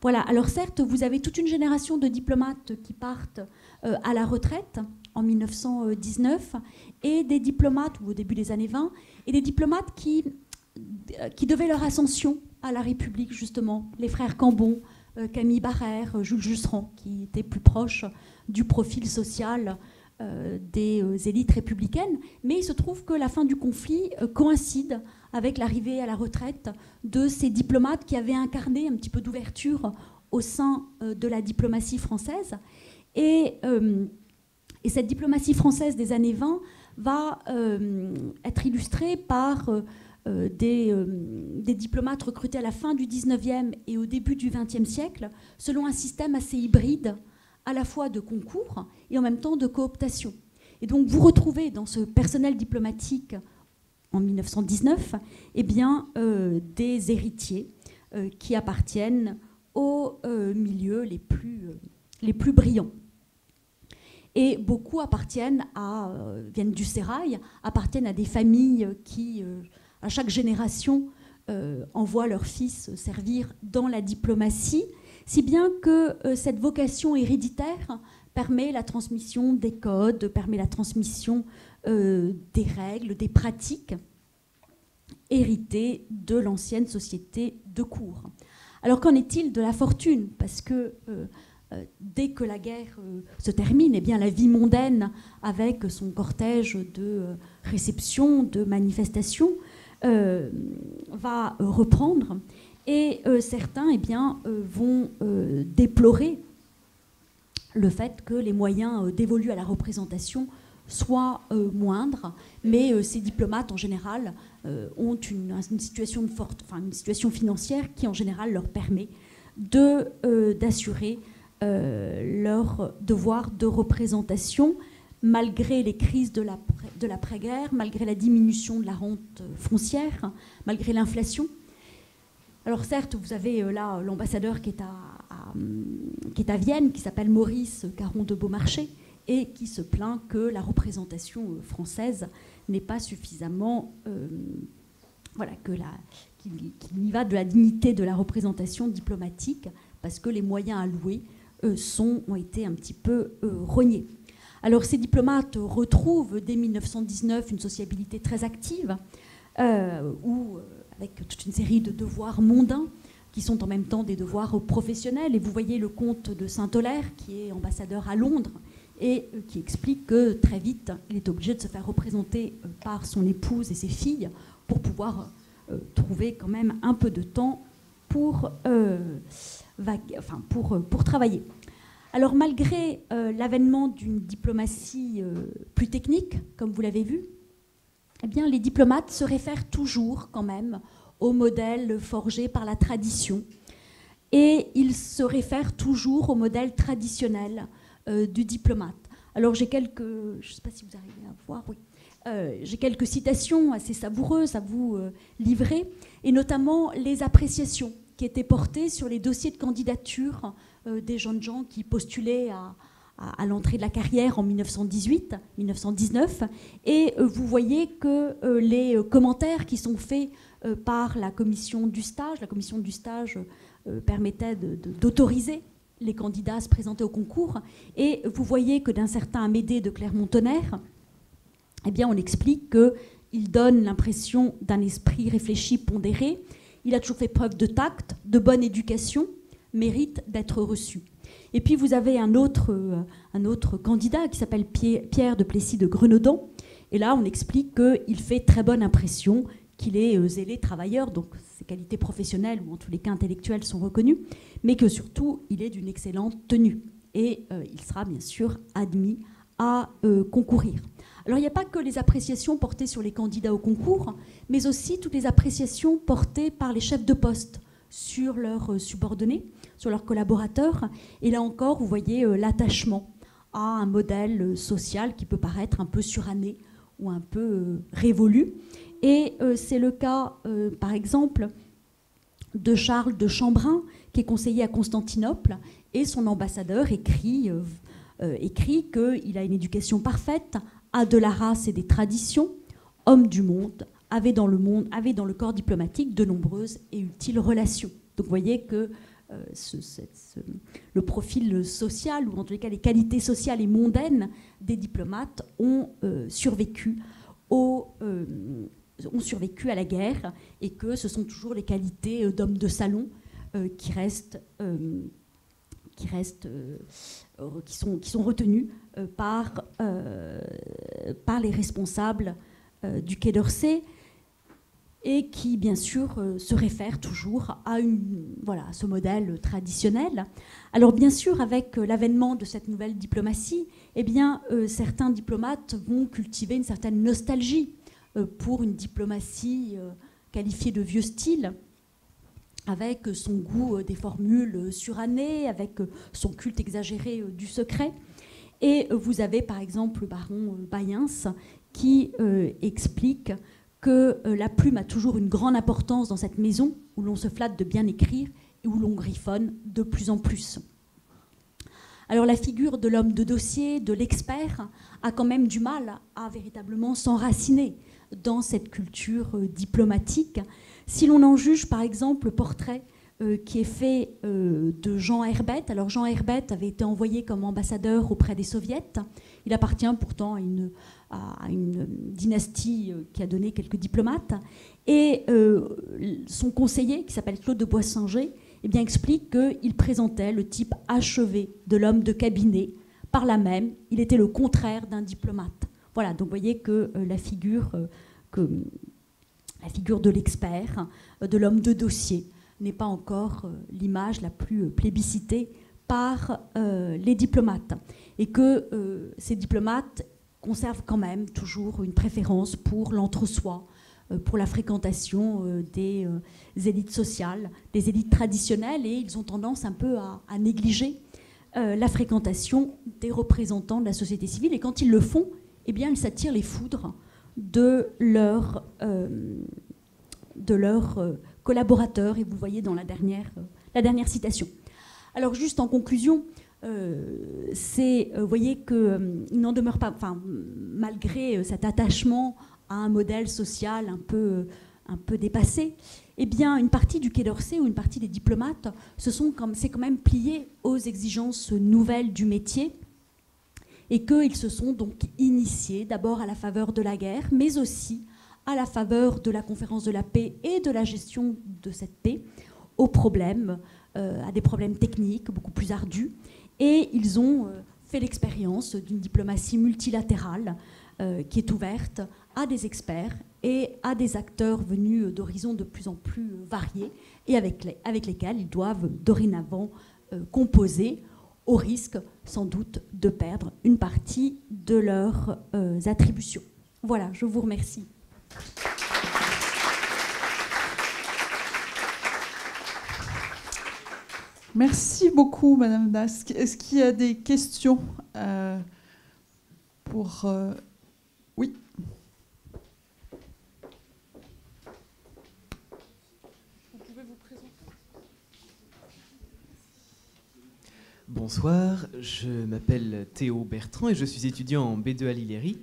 Voilà, alors certes, vous avez toute une génération de diplomates qui partent à la retraite en 1919, et des diplomates, ou au début des années 20, et des diplomates qui devaient leur ascension à la République, justement, les frères Cambon, Camille Barrère, Jules Jusserand, qui étaient plus proches du profil social des élites républicaines. Mais il se trouve que la fin du conflit coïncide avec l'arrivée à la retraite de ces diplomates qui avaient incarné un petit peu d'ouverture au sein de la diplomatie française. Et cette diplomatie française des années 20 va être illustrée par des diplomates recrutés à la fin du 19e et au début du 20e siècle, selon un système assez hybride, à la fois de concours et en même temps de cooptation. Et donc vous retrouvez dans ce personnel diplomatique en 1919 eh bien, des héritiers qui appartiennent aux milieux les plus brillants. Et beaucoup viennent du sérail, appartiennent à des familles qui, à chaque génération, envoient leurs fils servir dans la diplomatie, si bien que cette vocation héréditaire permet la transmission des codes, permet la transmission des règles, des pratiques héritées de l'ancienne société de cour. Alors qu'en est-il de la fortune? Parce que dès que la guerre se termine, eh bien, la vie mondaine, avec son cortège de réceptions, de manifestations, va reprendre. Et certains eh bien, vont déplorer le fait que les moyens dévolus à la représentation soient moindres, mais ces diplomates en général ont une situation une situation financière qui en général leur permet d'assurer leur devoir de représentation malgré les crises de l'après-guerre, malgré la diminution de la rente foncière, malgré l'inflation. Alors certes, vous avez là l'ambassadeur qui est à Vienne, qui s'appelle Maurice Caron de Beaumarchais, et qui se plaint que la représentation française n'est pas suffisamment... qu'il y va de la dignité de la représentation diplomatique, parce que les moyens alloués ont été un petit peu rognés. Alors ces diplomates retrouvent dès 1919 une sociabilité très active, avec toute une série de devoirs mondains qui sont en même temps des devoirs professionnels. Et vous voyez le comte de Saint-Aulaire, qui est ambassadeur à Londres, et qui explique que très vite, il est obligé de se faire représenter par son épouse et ses filles pour pouvoir trouver quand même un peu de temps pour travailler. Alors malgré l'avènement d'une diplomatie plus technique, comme vous l'avez vu, eh bien, les diplomates se réfèrent toujours quand même au modèle forgé par la tradition. Et ils se réfèrent toujours au modèle traditionnel du diplomate. Alors j'ai je ne sais pas si vous arrivez à voir, oui. J'ai quelques citations assez savoureuses à vous livrer, et notamment les appréciations qui étaient portées sur les dossiers de candidature des jeunes gens qui postulaient à l'entrée de la carrière en 1918-1919. Et vous voyez que les commentaires qui sont faits par la commission du stage permettait d'autoriser les candidats à se présenter au concours. Et vous voyez que d'un certain Amédée de Clermont-Tonnerre, eh bien, on explique qu'il donne l'impression d'un esprit réfléchi, pondéré. Il a toujours fait preuve de tact, de bonne éducation, mérite d'être reçu. Et puis vous avez un autre candidat qui s'appelle Pierre de Plessis de Grenaudan. Et là, on explique qu'il fait très bonne impression, qu'il est zélé, travailleur, donc ses qualités professionnelles ou en tous les cas intellectuelles sont reconnues, mais que surtout, il est d'une excellente tenue. Et il sera bien sûr admis à concourir. Alors il n'y a pas que les appréciations portées sur les candidats au concours, mais aussi toutes les appréciations portées par les chefs de poste sur leurs subordonnés, sur leurs collaborateurs. Et là encore, vous voyez l'attachement à un modèle social qui peut paraître un peu suranné ou un peu révolu. Et c'est le cas, par exemple, de Charles de Chambrun, qui est conseiller à Constantinople, et son ambassadeur écrit qu'il a une éducation parfaite, a de la race et des traditions, homme du monde, avait dans le corps diplomatique de nombreuses et utiles relations. Donc vous voyez que le profil social, ou en tous les cas les qualités sociales et mondaines des diplomates ont survécu à la guerre, et que ce sont toujours les qualités d'hommes de salon qui sont retenues par les responsables du Quai d'Orsay. et qui, bien sûr, se réfère toujours à ce modèle traditionnel. Alors, bien sûr, avec l'avènement de cette nouvelle diplomatie, eh bien, certains diplomates vont cultiver une certaine nostalgie pour une diplomatie qualifiée de vieux style, avec son goût des formules surannées, avec son culte exagéré du secret. Et vous avez, par exemple, le baron Bayens qui explique que la plume a toujours une grande importance dans cette maison où l'on se flatte de bien écrire et où l'on griffonne de plus en plus. Alors la figure de l'homme de dossier, de l'expert, a quand même du mal à véritablement s'enraciner dans cette culture diplomatique. Si l'on en juge par exemple le portrait qui est fait de Jean Herbette. Alors Jean Herbette avait été envoyé comme ambassadeur auprès des soviets. Il appartient pourtant à une dynastie qui a donné quelques diplomates. Et son conseiller, qui s'appelle Claude de Boissinger, eh bien, explique qu'il présentait le type achevé de l'homme de cabinet. Par là même, il était le contraire d'un diplomate. Voilà, donc vous voyez que la figure de l'expert, de l'homme de dossier, n'est pas encore l'image la plus plébiscitée par les diplomates. Et que ces diplomates conservent quand même toujours une préférence pour l'entre-soi, pour la fréquentation des élites sociales, des élites traditionnelles, et ils ont tendance un peu à négliger la fréquentation des représentants de la société civile. Et quand ils le font, eh bien, ils s'attirent les foudres de leurs collaborateurs, et vous le voyez dans la dernière citation. Alors juste en conclusion, vous voyez qu'il n'en demeure pas, malgré cet attachement à un modèle social un peu dépassé, eh bien une partie du Quai d'Orsay ou une partie des diplomates s'est quand même plié aux exigences nouvelles du métier, et qu'ils se sont donc initiés d'abord à la faveur de la guerre, mais aussi à la faveur de la conférence de la paix et de la gestion de cette paix, aux problèmes, à des problèmes techniques beaucoup plus ardus. Et ils ont fait l'expérience d'une diplomatie multilatérale qui est ouverte à des experts et à des acteurs venus d'horizons de plus en plus variés, et avec lesquels ils doivent dorénavant composer, au risque sans doute de perdre une partie de leurs attributions. Voilà, je vous remercie. Merci beaucoup, Madame Dasc. Est-ce qu'il y a des questions pour... Oui. Vous pouvez vous présenter. Bonsoir, je m'appelle Théo Bertrand et je suis étudiant en B2 à l'Illery.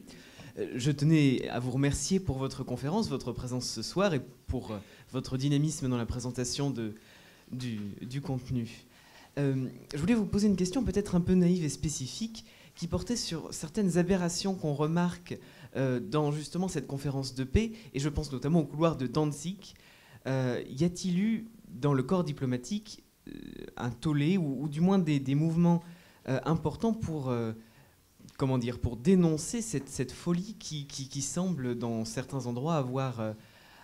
Je tenais à vous remercier pour votre conférence, votre présence ce soir et pour votre dynamisme dans la présentation du contenu. Je voulais vous poser une question peut-être un peu naïve et spécifique qui portait sur certaines aberrations qu'on remarque dans justement cette conférence de paix, et je pense notamment au couloir de Danzig. Y a-t-il eu dans le corps diplomatique un tollé ou du moins des mouvements importants pour dénoncer cette folie qui semble dans certains endroits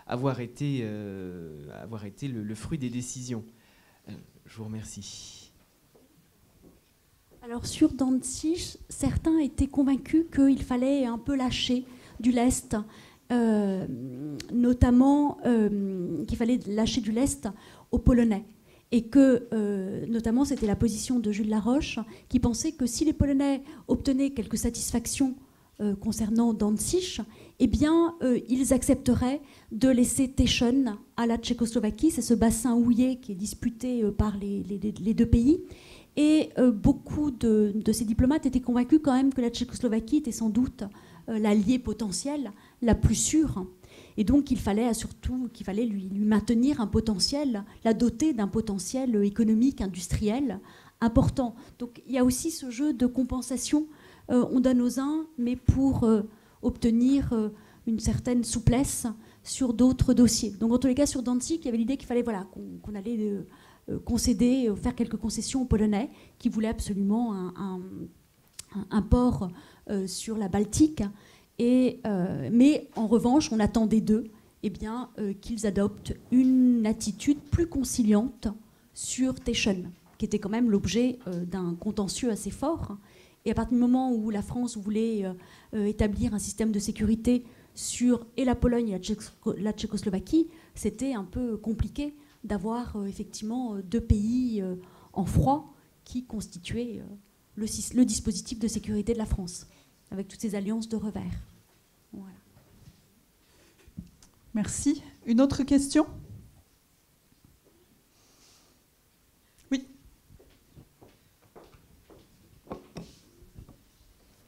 avoir été le fruit des décisions. Je vous remercie. Alors sur Danzig, certains étaient convaincus qu'il fallait un peu lâcher du lest, notamment qu'il fallait lâcher du lest aux Polonais. Et que, notamment, c'était la position de Jules Laroche, qui pensait que si les Polonais obtenaient quelques satisfactions concernant Danzig, eh bien, ils accepteraient de laisser Teschen à la Tchécoslovaquie. C'est ce bassin houillé qui est disputé par les deux pays. Et beaucoup de ces diplomates étaient convaincus quand même que la Tchécoslovaquie était sans doute l'alliée potentielle la plus sûre. Et donc, il fallait lui maintenir un potentiel, la doter d'un potentiel économique, industriel important. Donc, il y a aussi ce jeu de compensation. On donne aux uns, mais pour obtenir une certaine souplesse sur d'autres dossiers. Donc, en tous les cas, sur Danzig, il y avait l'idée qu'il fallait qu'on allait concéder, faire quelques concessions aux Polonais qui voulaient absolument un port sur la Baltique. Mais en revanche, on attendait d'eux eh bien, qu'ils adoptent une attitude plus conciliante sur Taishan, qui était quand même l'objet d'un contentieux assez fort. Et à partir du moment où la France voulait établir un système de sécurité sur et la Pologne et la Tchécoslovaquie, c'était un peu compliqué d'avoir effectivement deux pays en froid qui constituaient le dispositif de sécurité de la France, avec toutes ces alliances de revers. Voilà. Merci. Une autre question ? Oui.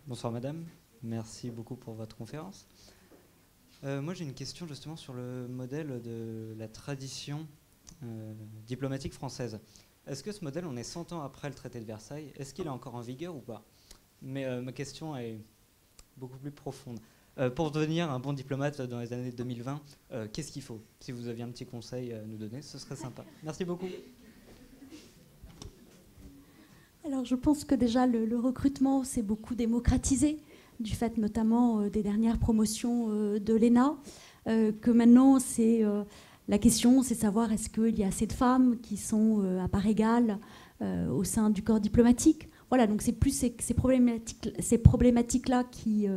Bonsoir madame, merci beaucoup pour votre conférence. Moi j'ai une question justement sur le modèle de la tradition diplomatique française. Est-ce que ce modèle, on est 100 ans après le traité de Versailles, est-ce qu'il est encore en vigueur ou pas ? Mais ma question est beaucoup plus profonde. Pour devenir un bon diplomate dans les années 2020, qu'est-ce qu'il faut ? Si vous aviez un petit conseil à nous donner, ce serait sympa. Merci beaucoup. Alors je pense que déjà le recrutement s'est beaucoup démocratisé, du fait notamment des dernières promotions de l'ENA, que maintenant c'est... la question, c'est de savoir est-ce qu'il y a assez de femmes qui sont à part égale au sein du corps diplomatique. Voilà, donc c'est plus ces problématiques-là qui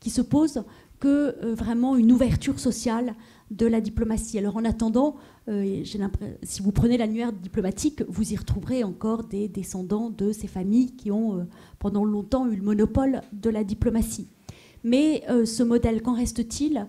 se posent que vraiment une ouverture sociale de la diplomatie. Alors en attendant, si vous prenez l'annuaire diplomatique, vous y retrouverez encore des descendants de ces familles qui ont pendant longtemps eu le monopole de la diplomatie. Mais ce modèle, qu'en reste-t-il ?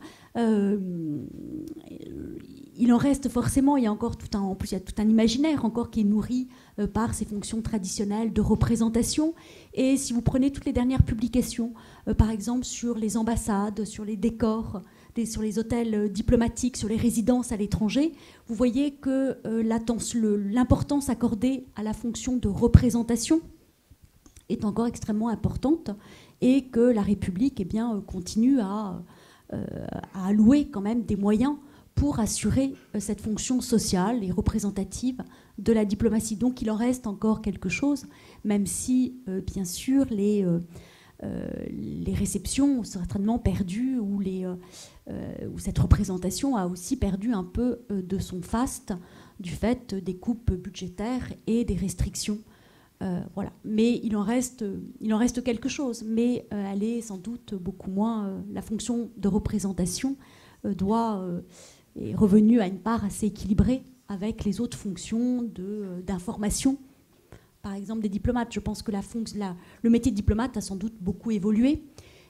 Il en reste forcément, il y a encore en plus il y a tout un imaginaire encore qui est nourri par ces fonctions traditionnelles de représentation. Et si vous prenez toutes les dernières publications, par exemple sur les ambassades, sur les décors, sur les hôtels diplomatiques, sur les résidences à l'étranger, vous voyez que l'importance accordée à la fonction de représentation est encore extrêmement importante et que la République continue à allouer quand même des moyens pour assurer cette fonction sociale et représentative de la diplomatie. Donc il en reste encore quelque chose, même si, bien sûr, les réceptions ont certainement perdu, ou cette représentation a aussi perdu un peu de son faste du fait des coupes budgétaires et des restrictions. Voilà. Mais il en reste quelque chose, mais elle est sans doute beaucoup moins... la fonction de représentation est revenue à une part assez équilibrée avec les autres fonctions d'information, par exemple des diplomates. Je pense que le métier de diplomate a sans doute beaucoup évolué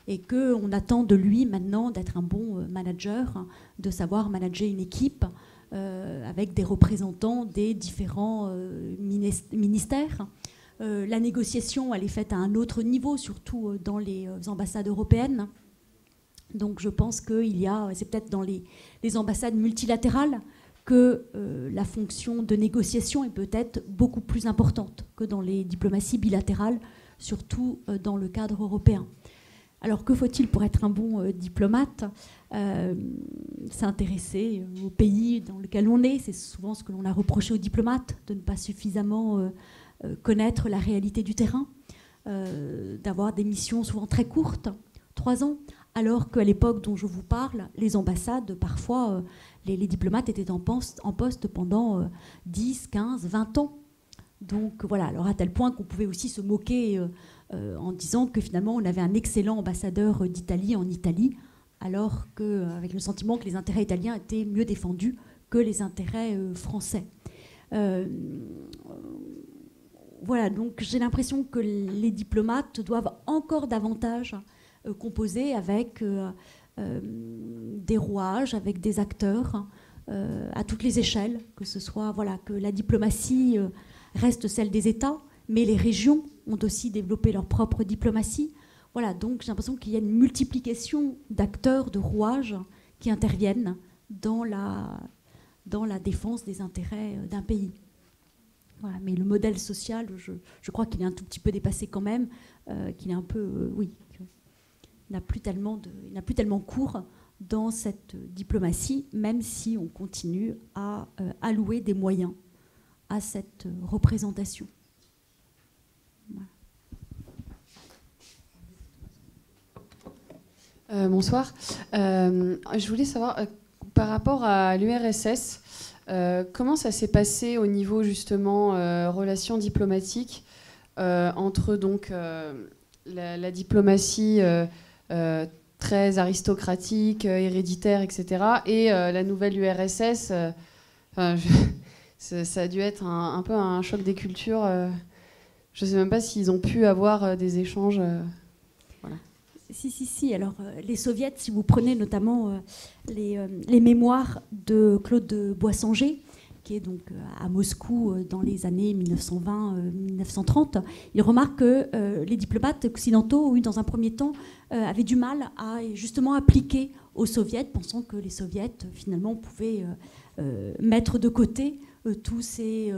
et qu'on attend de lui maintenant d'être un bon manager, de savoir manager une équipe avec des représentants des différents ministères. La négociation, elle est faite à un autre niveau, surtout dans les ambassades européennes. Donc je pense que c'est peut-être dans les ambassades multilatérales que la fonction de négociation est peut-être beaucoup plus importante que dans les diplomaties bilatérales, surtout dans le cadre européen. Alors que faut-il pour être un bon diplomate ? S'intéresser au pays dans lequel on est. C'est souvent ce que l'on a reproché aux diplomates, de ne pas suffisamment connaître la réalité du terrain, d'avoir des missions souvent très courtes, 3 ans. Alors qu'à l'époque dont je vous parle, les ambassades, parfois, les diplomates étaient en poste pendant 10, 15, 20 ans. Donc voilà, alors à tel point qu'on pouvait aussi se moquer en disant que finalement on avait un excellent ambassadeur d'Italie en Italie, alors qu'avec le sentiment que les intérêts italiens étaient mieux défendus que les intérêts français. Voilà, donc j'ai l'impression que les diplomates doivent encore davantage composé avec des rouages, avec des acteurs à toutes les échelles, que ce soit que la diplomatie reste celle des États, mais les régions ont aussi développé leur propre diplomatie. Voilà, donc j'ai l'impression qu'il y a une multiplication d'acteurs, de rouages qui interviennent dans la défense des intérêts d'un pays. Voilà, mais le modèle social, je crois qu'il est un tout petit peu dépassé quand même, qu'il est un peu, il n'a plus tellement cours dans cette diplomatie, même si on continue à allouer des moyens à cette représentation. Voilà. Bonsoir. Je voulais savoir, Par rapport à l'URSS, comment ça s'est passé au niveau justement relations diplomatiques entre donc la diplomatie très aristocratique, héréditaire, etc. et la nouvelle URSS ça a dû être un peu un choc des cultures. Je ne sais même pas s'ils ont pu avoir des échanges. Voilà. Si. Alors, les soviets, si vous prenez notamment les mémoires de Claude Boissanger, qui est donc à Moscou dans les années 1920-1930, il remarque que les diplomates occidentaux, dans un premier temps, avaient du mal à justement appliquer aux soviets, pensant que les soviets, finalement, pouvaient mettre de côté tous ces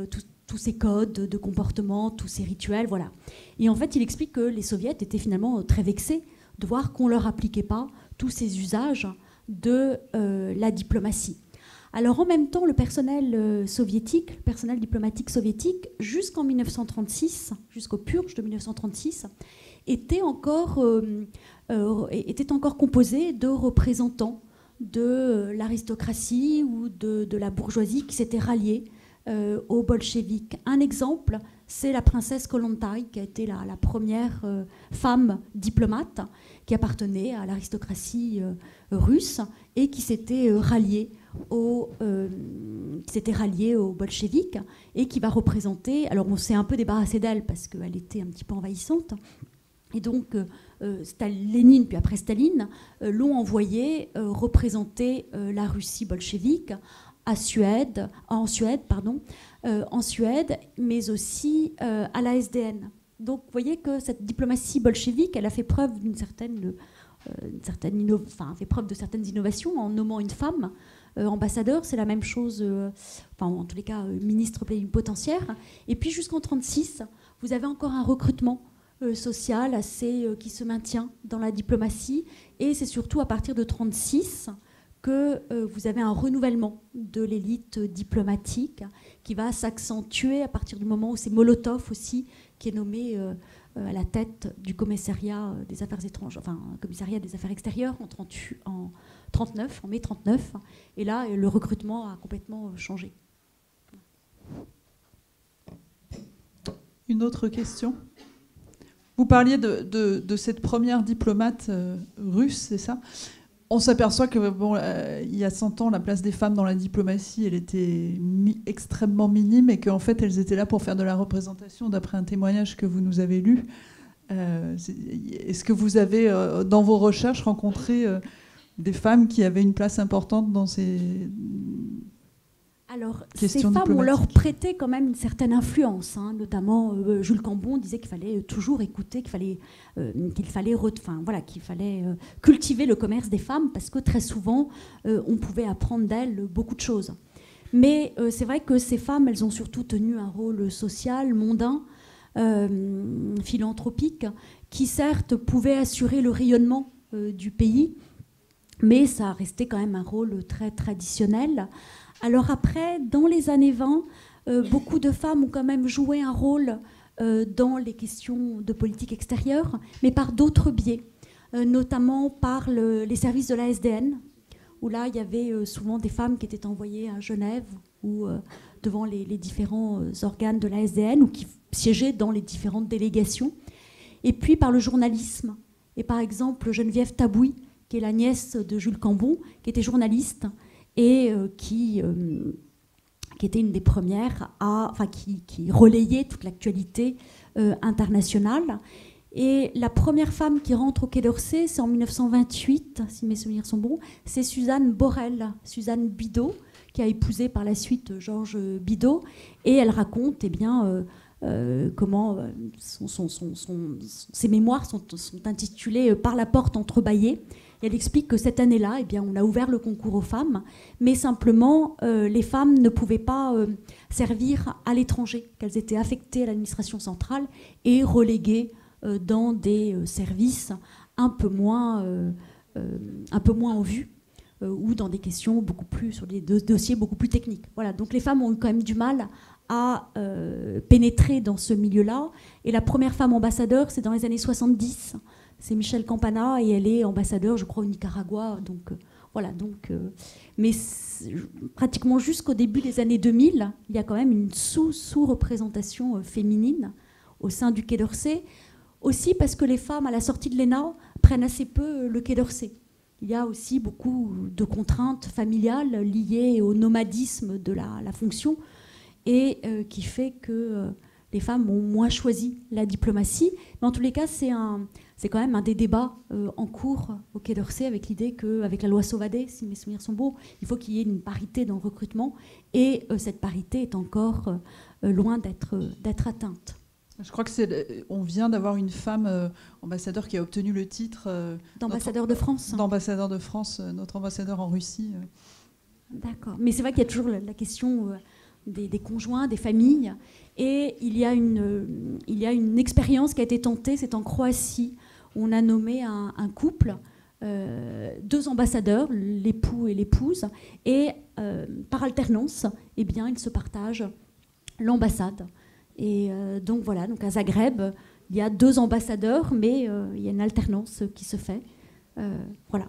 codes de comportement, tous ces rituels, voilà. Et en fait, il explique que les soviets étaient finalement très vexés de voir qu'on ne leur appliquait pas tous ces usages de la diplomatie. Alors en même temps, le personnel soviétique, le personnel diplomatique soviétique, jusqu'en 1936, jusqu'aux purges de 1936, était encore composé de représentants de l'aristocratie ou de la bourgeoisie qui s'étaient ralliés aux bolcheviks. Un exemple, c'est la princesse Kollontai, qui a été la première femme diplomate qui appartenait à l'aristocratie russe et qui s'était ralliée aux bolcheviks et qui va représenter... Alors on s'est un peu débarrassé d'elle parce qu'elle était un petit peu envahissante. Et donc Lénine, puis après Staline, l'ont envoyée représenter la Russie bolchevique en Suède, mais aussi à la SDN. Donc vous voyez que cette diplomatie bolchevique, elle a fait preuve fait preuve de certaines innovations en nommant une femme ambassadeur. C'est la même chose, en tous les cas ministre plénipotentiaire. Et puis jusqu'en 1936, vous avez encore un recrutement social qui se maintient dans la diplomatie. Et c'est surtout à partir de 1936 que vous avez un renouvellement de l'élite diplomatique qui va s'accentuer à partir du moment où c'est Molotov aussi qui est nommé à la tête du commissariat des affaires étrangères, commissariat des affaires extérieures en mai 1939. Et là, le recrutement a complètement changé. Une autre question ? Vous parliez de cette première diplomate russe, c'est ça ? On s'aperçoit que, il y a 100 ans, la place des femmes dans la diplomatie, elle était extrêmement minime et qu'en fait, elles étaient là pour faire de la représentation, d'après un témoignage que vous nous avez lu. Est-ce que vous avez, dans vos recherches, rencontré des femmes qui avaient une place importante dans ces ces femmes, on leur prêtait quand même une certaine influence, notamment Jules Cambon disait qu'il fallait toujours écouter, qu'il fallait cultiver le commerce des femmes parce que très souvent, on pouvait apprendre d'elles beaucoup de choses. Mais c'est vrai que ces femmes, elles ont surtout tenu un rôle social, mondain, philanthropique, qui certes pouvait assurer le rayonnement du pays, mais ça restait quand même un rôle très traditionnel. Alors après, dans les années 20, beaucoup de femmes ont quand même joué un rôle dans les questions de politique extérieure, mais par d'autres biais, notamment par les services de la SDN, où là, il y avait souvent des femmes qui étaient envoyées à Genève ou devant les différents organes de la SDN ou qui siégeaient dans les différentes délégations. Et puis par le journalisme. Et par exemple, Geneviève Tabouy, qui est la nièce de Jules Cambon, qui était journaliste, et qui était une des premières qui relayait toute l'actualité internationale. Et la première femme qui rentre au Quai d'Orsay, c'est en 1928, si mes souvenirs sont bons, c'est Suzanne Borel, Suzanne Bidot, qui a épousé par la suite Georges Bidault, et elle raconte comment ses mémoires sont intitulées « Par la porte entrebâillée ». Et elle explique que cette année-là, on a ouvert le concours aux femmes, mais simplement, les femmes ne pouvaient pas servir à l'étranger, qu'elles étaient affectées à l'administration centrale et reléguées dans des services un peu moins en vue ou dans des questions sur des dossiers beaucoup plus techniques. Voilà, donc les femmes ont eu quand même du mal à pénétrer dans ce milieu-là. Et la première femme ambassadeur, c'est dans les années 70. C'est Michelle Campana et elle est ambassadeur, je crois, au Nicaragua. Donc Voilà, donc, mais pratiquement jusqu'au début des années 2000, il y a quand même une sous-représentation féminine au sein du Quai d'Orsay, aussi parce que les femmes, à la sortie de l'ENA, prennent assez peu le Quai d'Orsay. Il y a aussi beaucoup de contraintes familiales liées au nomadisme de la fonction et qui fait que les femmes ont moins choisi la diplomatie. Mais en tous les cas, c'est quand même un des débats en cours au Quai d'Orsay avec l'idée qu'avec la loi Sauvadet, si mes souvenirs sont bons, il faut qu'il y ait une parité dans le recrutement et cette parité est encore loin d'être atteinte. Je crois on vient d'avoir une femme ambassadeur qui a obtenu le titre d'ambassadeur de France. D'ambassadeur de France, notre ambassadeur en Russie. D'accord. Mais c'est vrai qu'il y a toujours la question des conjoints, des familles. Et il y a une expérience qui a été tentée, c'est en Croatie, où on a nommé un couple, 2 ambassadeurs, l'époux et l'épouse, et par alternance, eh bien, ils se partagent l'ambassade. Et donc voilà, donc à Zagreb, il y a 2 ambassadeurs, mais il y a une alternance qui se fait. Voilà.